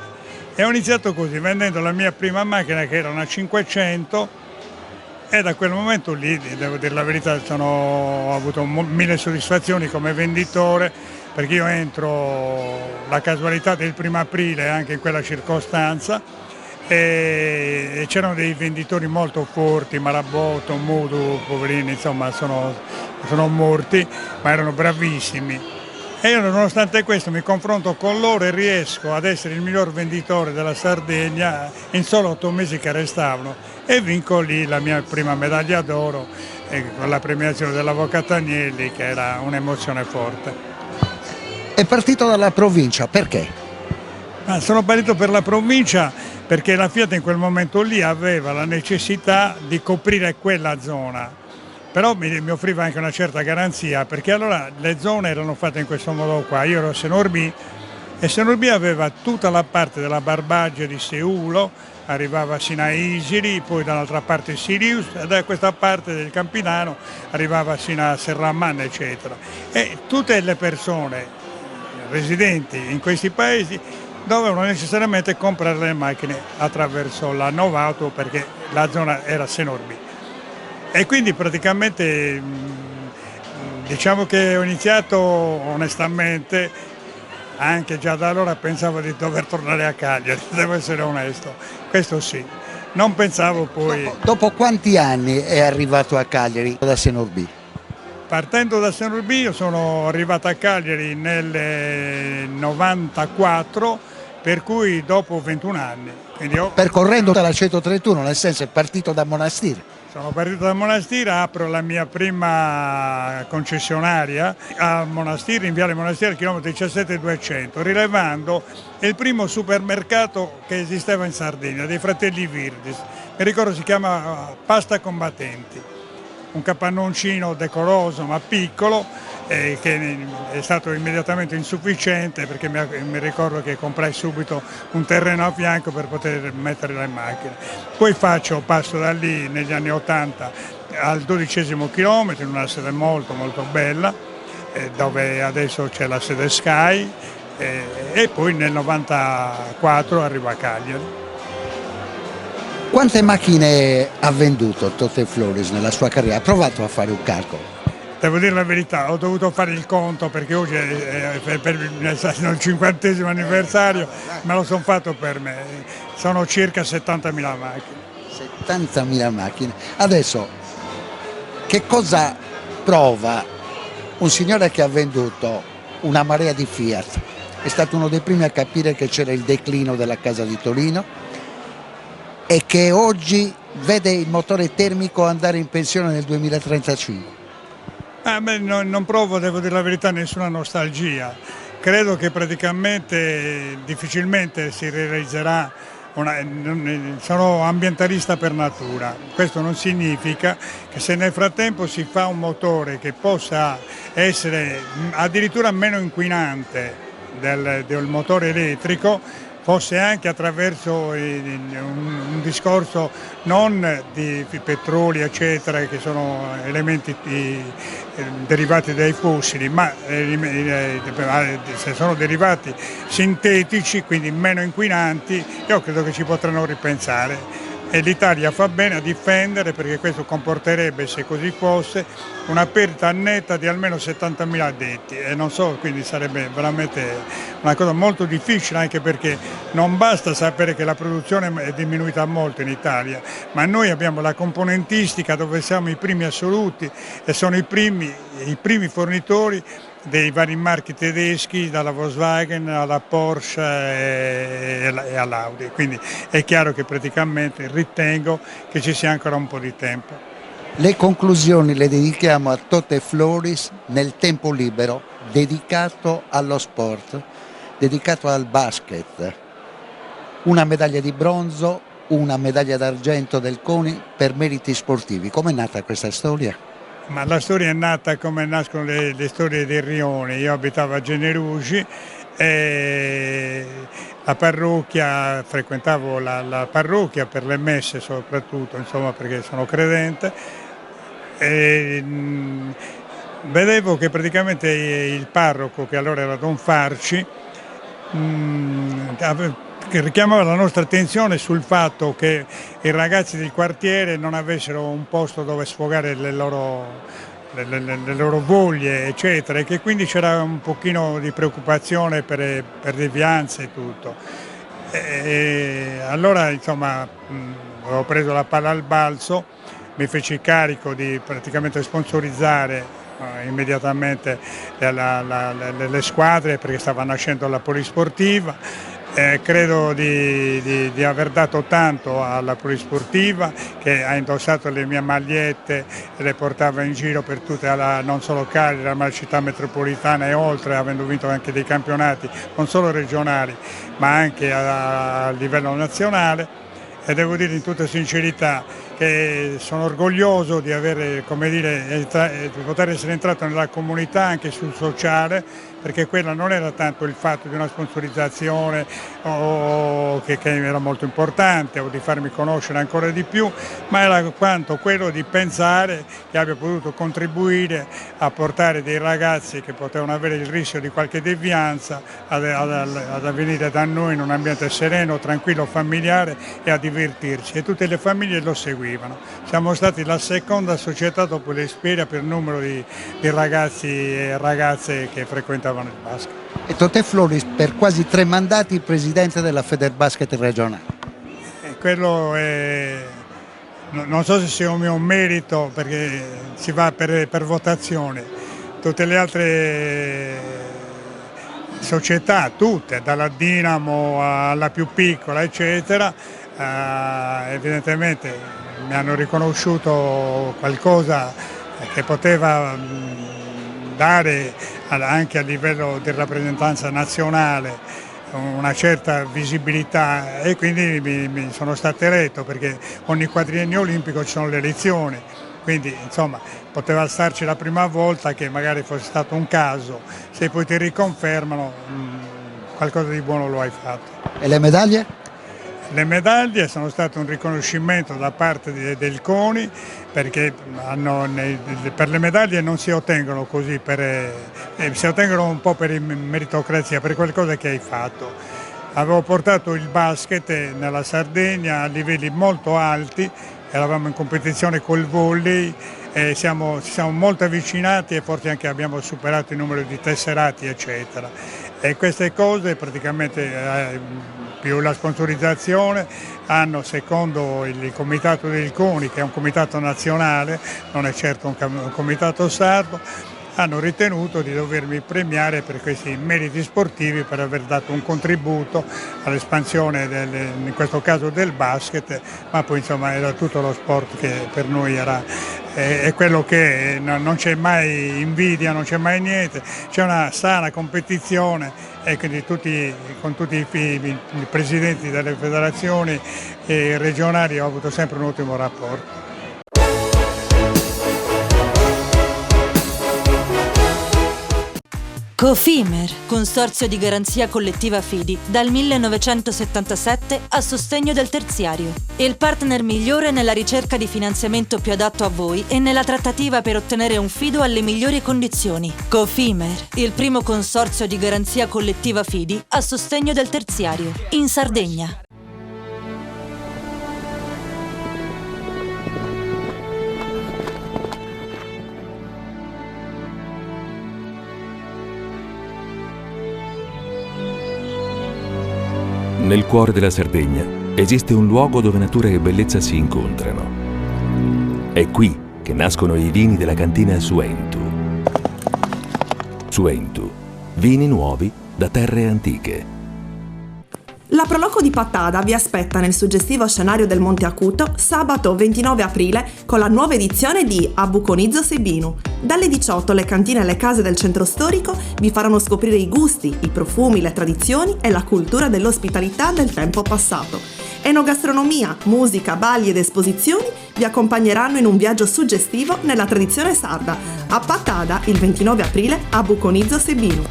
E ho iniziato così, vendendo la mia prima macchina che era una 500 e da quel momento lì, devo dire la verità, ho avuto mille soddisfazioni come venditore, perché io entro la casualità del 1° aprile anche in quella circostanza e c'erano dei venditori molto forti, Marabotto, Mudu, poverini, insomma sono morti, ma erano bravissimi. E io, nonostante questo, mi confronto con loro e riesco ad essere il miglior venditore della Sardegna in solo 8 mesi che restavano e vinco lì la mia prima medaglia d'oro con la premiazione dell'avvocato Agnelli, che era un'emozione forte. È partito dalla provincia, perché? Sono partito per la provincia perché la Fiat in quel momento lì aveva la necessità di coprire quella zona. Però mi offriva anche una certa garanzia, perché allora le zone erano fatte in questo modo qua. Io ero a Senorbì e Senorbì aveva tutta la parte della Barbagia di Seulo, arrivava sino a Isiri, poi dall'altra parte Sirius e da questa parte del Campinano arrivava sino a Serramanna, eccetera. E tutte le persone residenti in questi paesi dovevano necessariamente comprare le macchine attraverso la Novauto, perché la zona era Senorbì. E quindi praticamente diciamo che ho iniziato onestamente, anche già da allora pensavo di dover tornare a Cagliari, devo essere onesto, questo sì, non pensavo poi... Dopo quanti anni è arrivato a Cagliari da Senorbì? Partendo da Senorbì io sono arrivato a Cagliari nel 94, per cui dopo 21 anni. Percorrendo la 131, nel senso è partito da Monastir. Sono partito da Monastir, apro la mia prima concessionaria a Monastir, in Viale Monastir, al chilometro 17,200, rilevando il primo supermercato che esisteva in Sardegna, dei fratelli Virdis. Mi ricordo si chiama Pasta Combattenti, un capannoncino decoroso ma piccolo, che è stato immediatamente insufficiente, perché mi ricordo che comprai subito un terreno a fianco per poter mettere le macchine. Poi passo da lì negli anni 80 al 12° chilometro, in una sede molto molto bella, dove adesso c'è la sede Sky, e poi nel 94 arrivo a Cagliari. Quante macchine ha venduto Totte Floris nella sua carriera? Ha provato a fare un calcolo? Devo dire la verità, ho dovuto fare il conto perché oggi è per il 50° anniversario, me lo sono fatto per me, sono circa 70.000 macchine. 70.000 macchine. Adesso, che cosa prova un signore che ha venduto una marea di Fiat. È stato uno dei primi a capire che c'era il declino della casa di Torino e che oggi vede il motore termico andare in pensione nel 2035. Non provo, devo dire la verità, nessuna nostalgia. Credo che praticamente difficilmente si realizzerà. Sono ambientalista per natura, questo non significa che se nel frattempo si fa un motore che possa essere addirittura meno inquinante del motore elettrico, fosse anche attraverso un discorso non di petroli eccetera, che sono elementi derivati dai fossili, ma se sono derivati sintetici, quindi meno inquinanti, io credo che ci potranno ripensare. E l'Italia fa bene a difendere, perché questo comporterebbe, se così fosse, una perdita netta di almeno 70.000 addetti e non so, quindi sarebbe veramente una cosa molto difficile, anche perché non basta sapere che la produzione è diminuita molto in Italia, ma noi abbiamo la componentistica dove siamo i primi assoluti e sono i primi fornitori dei vari marchi tedeschi, dalla Volkswagen alla Porsche e all'Audi, quindi è chiaro che praticamente ritengo che ci sia ancora un po' di tempo. Le conclusioni le dedichiamo a Tote Floris nel tempo libero dedicato allo sport, dedicato al basket. Una medaglia di bronzo, una medaglia d'argento del CONI per meriti sportivi. Com'è nata questa storia? Ma la storia è nata come nascono le storie dei rioni. Io abitavo a Generugi e la parrocchia, frequentavo la parrocchia per le messe soprattutto, insomma, perché sono credente, e vedevo che praticamente il parroco, che allora era Don Farci, che richiamava la nostra attenzione sul fatto che i ragazzi del quartiere non avessero un posto dove sfogare le loro voglie, eccetera, e che quindi c'era un pochino di preoccupazione per devianze e tutto. E allora, insomma, ho preso la palla al balzo, mi feci carico di praticamente sponsorizzare immediatamente le squadre, perché stava nascendo la polisportiva. Credo di aver dato tanto alla polisportiva, che ha indossato le mie magliette e le portava in giro per tutte, non solo Cagliari, ma la città metropolitana e oltre, avendo vinto anche dei campionati non solo regionali ma anche a livello nazionale. E devo dire in tutta sincerità che sono orgoglioso di aver, di poter essere entrato nella comunità anche sul sociale, perché quella non era tanto il fatto di una sponsorizzazione che era molto importante, o di farmi conoscere ancora di più, ma era quanto quello di pensare che abbia potuto contribuire a portare dei ragazzi che potevano avere il rischio di qualche devianza ad venire da noi in un ambiente sereno, tranquillo, familiare e a divertirsi, e tutte le famiglie lo seguivano. Siamo stati la seconda società dopo l'Esperia per numero di ragazzi e ragazze che frequentavano il basket. E Tote Floris per quasi 3 mandati presidente della Federbasket regionale. Quello è, non so se sia un mio merito, perché si va per votazione. Tutte le altre società, tutte, dalla Dinamo alla più piccola, eccetera, evidentemente mi hanno riconosciuto qualcosa che poteva dare anche a livello di rappresentanza nazionale una certa visibilità, e quindi mi sono stato eletto, perché ogni quadriennio olimpico ci sono le elezioni, quindi insomma poteva starci la prima volta che magari fosse stato un caso, se poi ti riconfermano qualcosa di buono lo hai fatto. E le medaglie? Le medaglie sono state un riconoscimento da parte del CONI, perché per le medaglie non si ottengono così, si ottengono un po' per meritocrazia, per qualcosa che hai fatto. Avevo portato il basket nella Sardegna a livelli molto alti, eravamo in competizione col volley, ci siamo molto avvicinati e forse anche abbiamo superato il numero di tesserati, eccetera. E queste cose praticamente più la sponsorizzazione hanno, secondo il comitato del CONI, che è un comitato nazionale, non è certo un comitato sardo, hanno ritenuto di dovermi premiare per questi meriti sportivi, per aver dato un contributo all'espansione in questo caso del basket, ma poi insomma era tutto lo sport che per noi è quello che è. Non c'è mai invidia, non c'è mai niente, c'è una sana competizione e quindi con tutti i presidenti delle federazioni regionali ho avuto sempre un ottimo rapporto. Cofimer, consorzio di garanzia collettiva Fidi, dal 1977 a sostegno del terziario. Il partner migliore nella ricerca di finanziamento più adatto a voi e nella trattativa per ottenere un fido alle migliori condizioni. Cofimer, il primo consorzio di garanzia collettiva Fidi a sostegno del terziario, in Sardegna. Nel cuore della Sardegna esiste un luogo dove natura e bellezza si incontrano. È qui che nascono i vini della cantina Suentu. Suentu, vini nuovi da terre antiche. La Proloco di Pattada vi aspetta nel suggestivo scenario del Monte Acuto sabato 29 aprile con la nuova edizione di Abuconizzo Sebinu. Dalle 18 le cantine e le case del centro storico vi faranno scoprire i gusti, i profumi, le tradizioni e la cultura dell'ospitalità del tempo passato. Enogastronomia, musica, balli ed esposizioni vi accompagneranno in un viaggio suggestivo nella tradizione sarda. A Pattada il 29 aprile Abuconizzo Sebinu.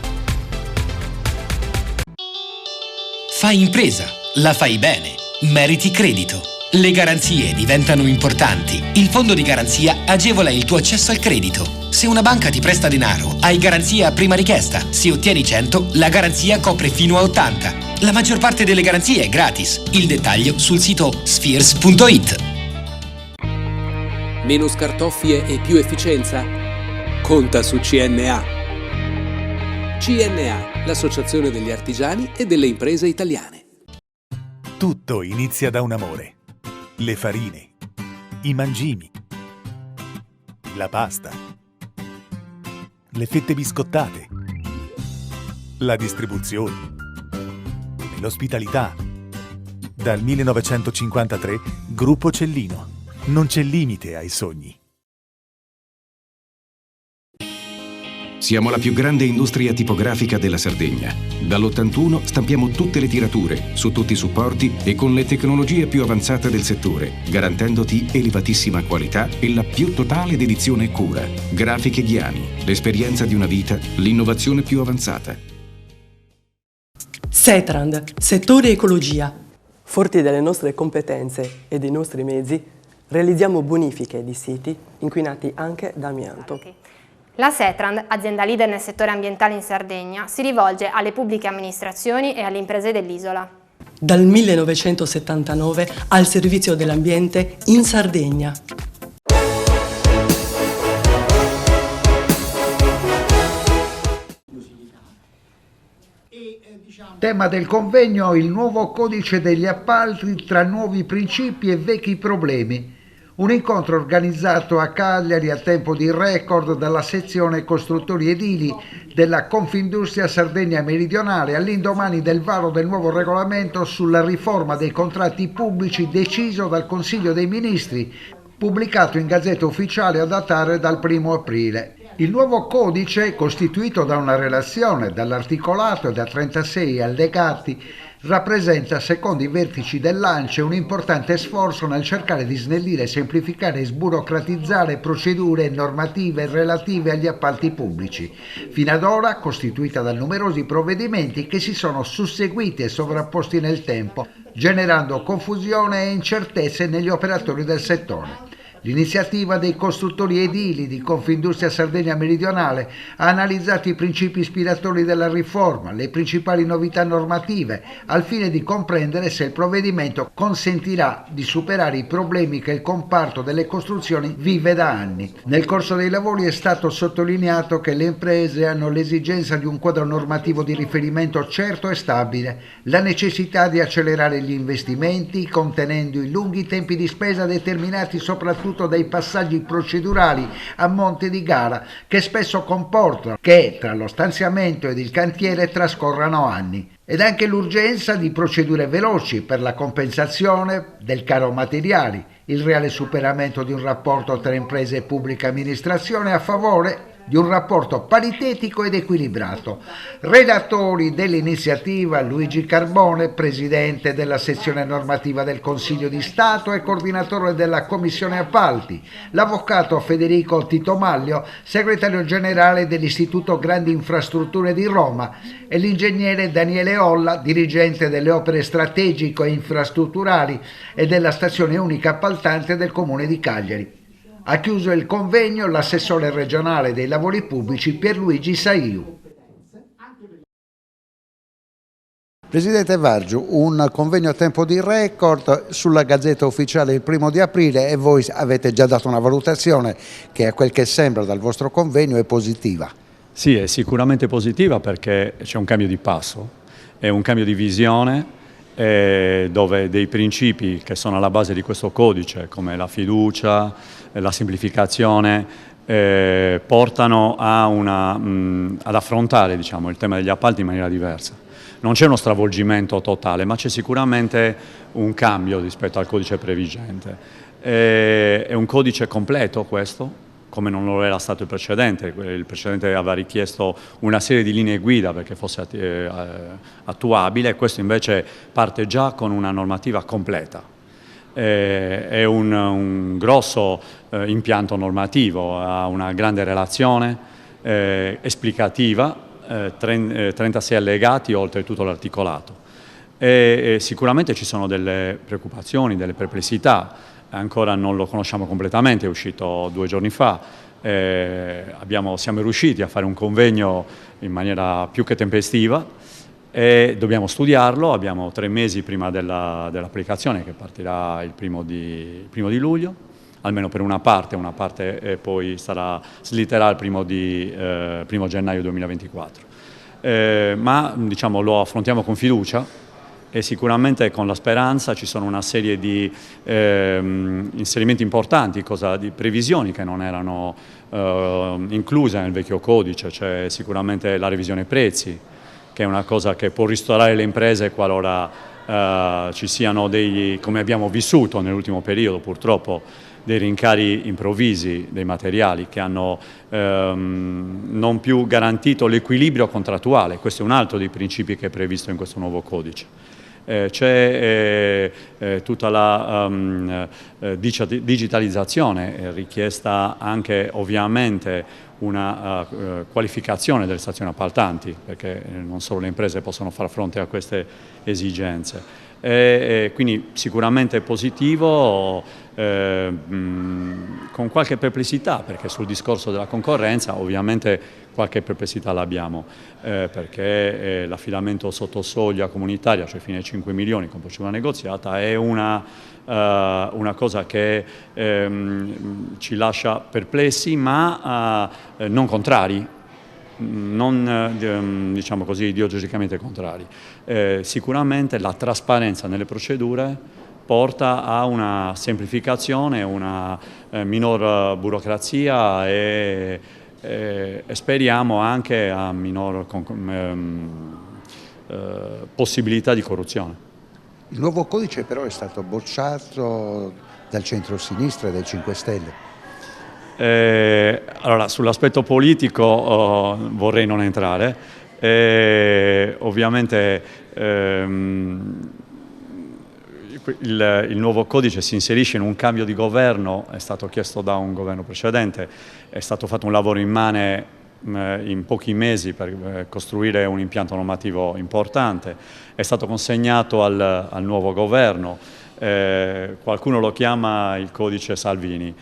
Fai impresa, la fai bene, meriti credito. Le garanzie diventano importanti. Il fondo di garanzia agevola il tuo accesso al credito. Se una banca ti presta denaro, hai garanzia a prima richiesta. Se ottieni 100, la garanzia copre fino a 80. La maggior parte delle garanzie è gratis. Il dettaglio sul sito spheres.it. Meno scartoffie e più efficienza? Conta su CNA. CNA, l'associazione degli artigiani e delle imprese italiane. Tutto inizia da un amore. Le farine, i mangimi, la pasta, le fette biscottate, la distribuzione e l'ospitalità. Dal 1953, Gruppo Cellino. Non c'è limite ai sogni. Siamo la più grande industria tipografica della Sardegna. Dall'81 stampiamo tutte le tirature, su tutti i supporti e con le tecnologie più avanzate del settore, garantendoti elevatissima qualità e la più totale dedizione e cura. Grafiche Ghiani, l'esperienza di una vita, l'innovazione più avanzata. Setrand, settore ecologia. Forti delle nostre competenze e dei nostri mezzi, realizziamo bonifiche di siti inquinati anche da amianto. La Setrand, azienda leader nel settore ambientale in Sardegna, si rivolge alle pubbliche amministrazioni e alle imprese dell'isola. Dal 1979 al servizio dell'ambiente in Sardegna. Tema del convegno: il nuovo codice degli appalti tra nuovi principi e vecchi problemi. Un incontro organizzato a Cagliari a tempo di record dalla sezione costruttori edili della Confindustria Sardegna Meridionale all'indomani del varo del nuovo regolamento sulla riforma dei contratti pubblici deciso dal Consiglio dei Ministri, pubblicato in Gazzetta Ufficiale a datare dal 1° aprile. Il nuovo codice, costituito da una relazione, dall'articolato e da 36 allegati, rappresenta, secondo i vertici dell'ANCE, un importante sforzo nel cercare di snellire, semplificare e sburocratizzare procedure normative relative agli appalti pubblici, fino ad ora costituita da numerosi provvedimenti che si sono susseguiti e sovrapposti nel tempo, generando confusione e incertezze negli operatori del settore. L'iniziativa dei costruttori edili di Confindustria Sardegna Meridionale ha analizzato i principi ispiratori della riforma, le principali novità normative, al fine di comprendere se il provvedimento consentirà di superare i problemi che il comparto delle costruzioni vive da anni. Nel corso dei lavori è stato sottolineato che le imprese hanno l'esigenza di un quadro normativo di riferimento certo e stabile, la necessità di accelerare gli investimenti, contenendo i lunghi tempi di spesa determinati soprattutto soprattutto dei passaggi procedurali a monte di gara che spesso comportano che tra lo stanziamento ed il cantiere trascorrano anni. Ed anche l'urgenza di procedure veloci per la compensazione del caro materiali, il reale superamento di un rapporto tra imprese e pubblica amministrazione a favore di un rapporto paritetico ed equilibrato. Relatori dell'iniziativa Luigi Carbone, presidente della sezione normativa del Consiglio di Stato e coordinatore della Commissione Appalti, l'avvocato Federico Titomaglio, segretario generale dell'Istituto Grandi Infrastrutture di Roma, e l'ingegnere Daniele Olla, dirigente delle opere strategiche e infrastrutturali e della stazione unica appaltante del Comune di Cagliari. Ha chiuso il convegno l'assessore regionale dei lavori pubblici Pierluigi Saiu. Presidente Vargiu, un convegno a tempo di record sulla Gazzetta Ufficiale il 1° di aprile e voi avete già dato una valutazione che a quel che sembra dal vostro convegno è positiva. Sì, è sicuramente positiva perché c'è un cambio di passo, è un cambio di visione dove dei principi che sono alla base di questo codice, come la fiducia, la semplificazione, portano ad affrontare, diciamo, il tema degli appalti in maniera diversa. Non c'è uno stravolgimento totale, ma c'è sicuramente un cambio rispetto al codice previgente. È un codice completo questo, come non lo era stato il precedente aveva richiesto una serie di linee guida perché fosse attuabile, questo invece parte già con una normativa completa. È un grosso impianto normativo, ha una grande relazione esplicativa, 36 allegati oltre tutto l'articolato. Sicuramente ci sono delle preoccupazioni, delle perplessità. Ancora non lo conosciamo completamente, è uscito 2 giorni fa, siamo riusciti a fare un convegno in maniera più che tempestiva e dobbiamo studiarlo, abbiamo 3 mesi prima dell'applicazione che partirà il primo di luglio, almeno per una parte poi slitterà il 1° gennaio 2024. Ma diciamo, lo affrontiamo con fiducia. E sicuramente con la speranza ci sono una serie di inserimenti importanti, di previsioni che non erano incluse nel vecchio codice, cioè sicuramente la revisione prezzi, che è una cosa che può ristorare le imprese qualora ci siano come abbiamo vissuto nell'ultimo periodo purtroppo, dei rincari improvvisi dei materiali che hanno non più garantito l'equilibrio contrattuale. Questo è un altro dei principi che è previsto in questo nuovo codice. C'è tutta la digitalizzazione, richiesta anche ovviamente una qualificazione delle stazioni appaltanti, perché non solo le imprese possono far fronte a queste esigenze. Quindi sicuramente positivo, con qualche perplessità, perché sul discorso della concorrenza ovviamente qualche perplessità l'abbiamo, perché l'affidamento sotto soglia comunitaria, cioè fino ai 5 milioni con procedura negoziata, è una cosa che ci lascia perplessi ma non contrari, non diciamo così ideologicamente contrari. Sicuramente la trasparenza nelle procedure porta a una semplificazione, una minor burocrazia e speriamo anche a minor possibilità di corruzione. Il nuovo codice però è stato bocciato dal centro-sinistra e dai 5 Stelle. Allora, sull'aspetto politico vorrei non entrare. Ovviamente il nuovo codice si inserisce in un cambio di governo, è stato chiesto da un governo precedente, è stato fatto un lavoro immane in pochi mesi per costruire un impianto normativo importante, è stato consegnato al nuovo governo, qualcuno lo chiama il codice Salvini,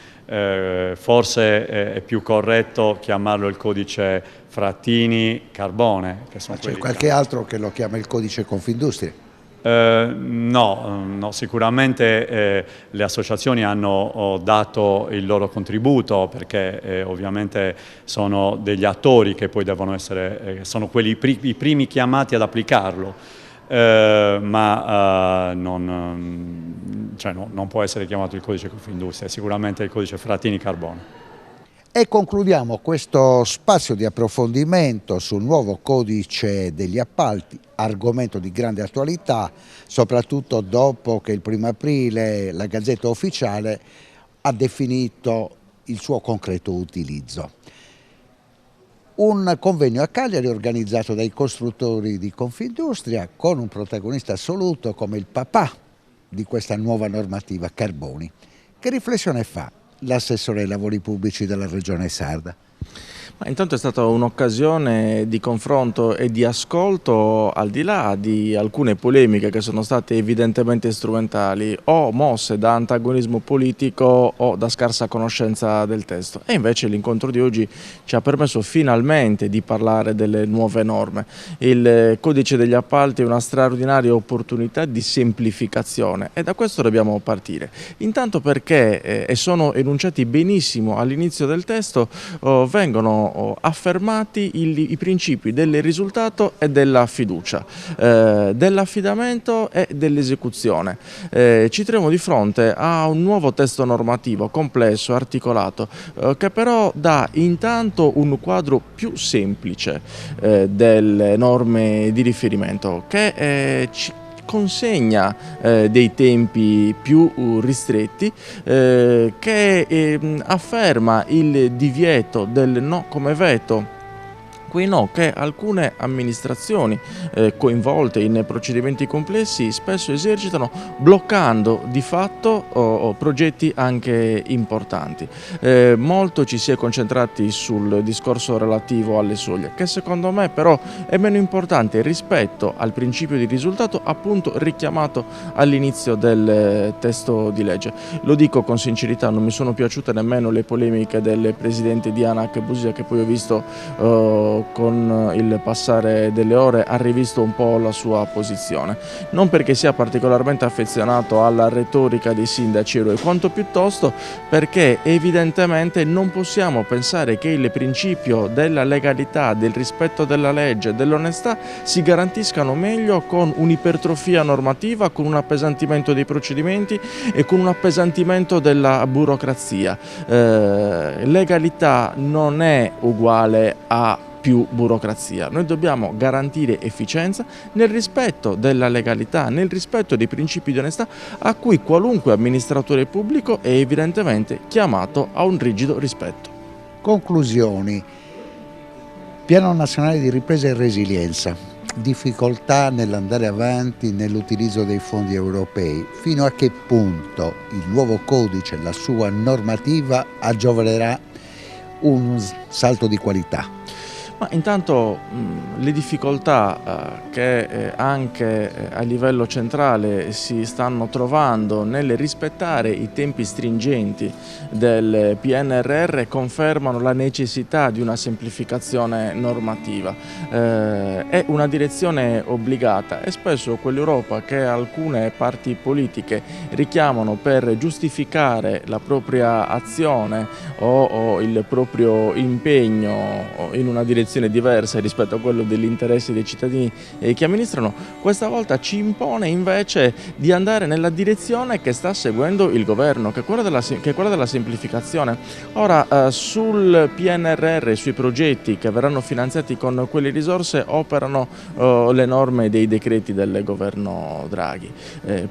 forse è più corretto chiamarlo il codice Frattini-Carbone. Ma c'è qualche altro che lo chiama il codice Confindustria? No, sicuramente le associazioni hanno dato il loro contributo perché ovviamente sono degli attori che poi devono essere, sono quelli i primi chiamati ad applicarlo, ma cioè non può essere chiamato il codice Confindustria, è sicuramente il codice Frattini-Carbone. E concludiamo questo spazio di approfondimento sul nuovo codice degli appalti, argomento di grande attualità, soprattutto dopo che il 1° aprile la Gazzetta Ufficiale ha definito il suo concreto utilizzo. Un convegno a Cagliari organizzato dai costruttori di Confindustria con un protagonista assoluto come il papà di questa nuova normativa Carboni. Che riflessione fa l'assessore ai lavori pubblici della Regione Sarda? Ma intanto è stata un'occasione di confronto e di ascolto, al di là di alcune polemiche che sono state evidentemente strumentali o mosse da antagonismo politico o da scarsa conoscenza del testo. E invece l'incontro di oggi ci ha permesso finalmente di parlare delle nuove norme. Il codice degli appalti è una straordinaria opportunità di semplificazione e da questo dobbiamo partire. Intanto perché, e sono enunciati benissimo all'inizio del testo, vengono affermati i principi del risultato e della fiducia, dell'affidamento e dell'esecuzione. Ci troviamo di fronte a un nuovo testo normativo complesso, articolato, che però dà intanto un quadro più semplice delle norme di riferimento, che ci consegna dei tempi più ristretti, che afferma il divieto del no come veto, quei no che alcune amministrazioni coinvolte in procedimenti complessi spesso esercitano, bloccando di fatto progetti anche importanti. Molto ci si è concentrati sul discorso relativo alle soglie, che secondo me però è meno importante rispetto al principio di risultato appunto richiamato all'inizio del testo di legge. Lo dico con sincerità, non mi sono piaciute nemmeno le polemiche del presidente di ANAC Busia, che poi ho visto con il passare delle ore ha rivisto un po' la sua posizione, non perché sia particolarmente affezionato alla retorica dei sindaci eroi, quanto piuttosto perché evidentemente non possiamo pensare che il principio della legalità, del rispetto della legge, dell'onestà si garantiscano meglio con un'ipertrofia normativa, con un appesantimento dei procedimenti e con un appesantimento della burocrazia. Legalità non è uguale a più burocrazia. Noi dobbiamo garantire efficienza nel rispetto della legalità, nel rispetto dei principi di onestà a cui qualunque amministratore pubblico è evidentemente chiamato a un rigido rispetto. Conclusioni. Piano Nazionale di Ripresa e Resilienza. Difficoltà nell'andare avanti nell'utilizzo dei fondi europei. Fino a che punto il nuovo codice, la sua normativa aggiornerà un salto di qualità? Ma intanto le difficoltà che anche a livello centrale si stanno trovando nel rispettare i tempi stringenti del PNRR confermano la necessità di una semplificazione normativa. È una direzione obbligata e spesso quell'Europa che alcune parti politiche richiamano per giustificare la propria azione o il proprio impegno in una direzione diversa rispetto a quello degli interessi dei cittadini che amministrano, questa volta ci impone invece di andare nella direzione che sta seguendo il governo, che è quella della semplificazione. Ora sul PNRR, sui progetti che verranno finanziati con quelle risorse operano le norme dei decreti del governo Draghi,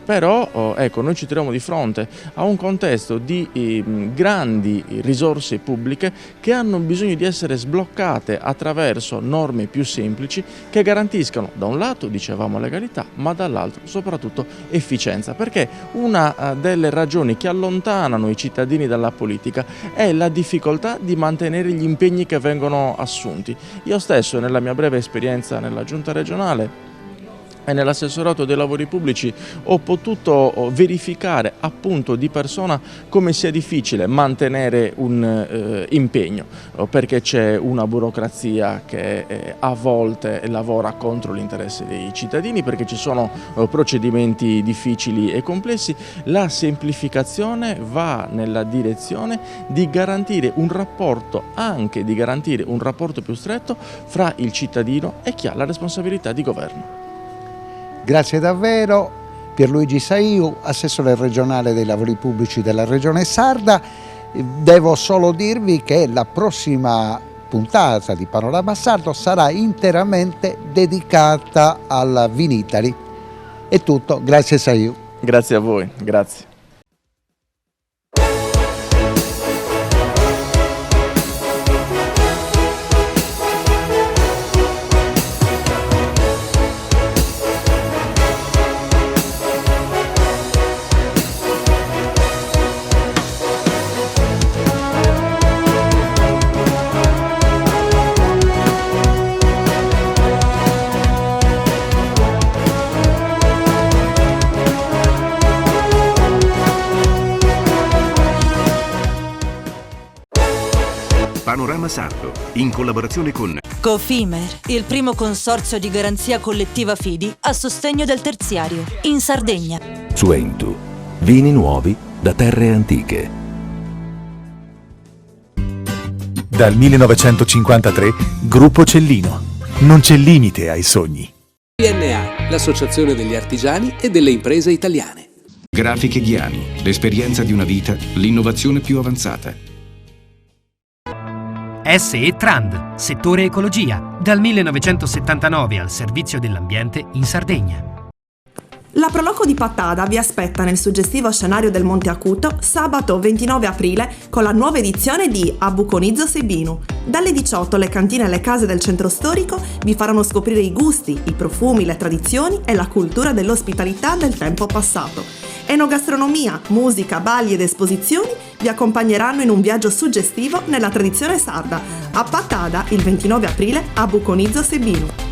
però ecco, noi ci troviamo di fronte a un contesto di grandi risorse pubbliche che hanno bisogno di essere sbloccate attraverso norme più semplici che garantiscano da un lato, dicevamo, legalità, ma dall'altro soprattutto efficienza, perché una delle ragioni che allontanano i cittadini dalla politica è la difficoltà di mantenere gli impegni che vengono assunti. Io stesso nella mia breve esperienza nella giunta regionale e nell'assessorato dei lavori pubblici ho potuto verificare appunto di persona come sia difficile mantenere un impegno, perché c'è una burocrazia che a volte lavora contro l'interesse dei cittadini, perché ci sono procedimenti difficili e complessi. La semplificazione va nella direzione di garantire un rapporto, anche di garantire un rapporto più stretto fra il cittadino e chi ha la responsabilità di governo. Grazie davvero. Pierluigi Saiu, assessore regionale dei lavori pubblici della Regione Sarda. Devo solo dirvi che la prossima puntata di Panorama Sardo sarà interamente dedicata al Vinitaly. È tutto, grazie Saiu. Grazie a voi, grazie. Panorama Sardo, in collaborazione con Cofimer, il primo consorzio di garanzia collettiva Fidi a sostegno del terziario, in Sardegna. Suentu, vini nuovi da terre antiche. Dal 1953, Gruppo Cellino. Non c'è limite ai sogni. CNA, l'associazione degli artigiani e delle imprese italiane. Grafiche Ghiani, l'esperienza di una vita, l'innovazione più avanzata. SE Trand, settore ecologia, dal 1979 al servizio dell'ambiente in Sardegna. La Proloco di Pattada vi aspetta nel suggestivo scenario del Monte Acuto sabato 29 aprile con la nuova edizione di Abuconizzo Sebinu. Dalle 18 le cantine e le case del centro storico vi faranno scoprire i gusti, i profumi, le tradizioni e la cultura dell'ospitalità del tempo passato. Enogastronomia, musica, balli ed esposizioni vi accompagneranno in un viaggio suggestivo nella tradizione sarda. A Pattada il 29 aprile Abuconizzo Sebinu.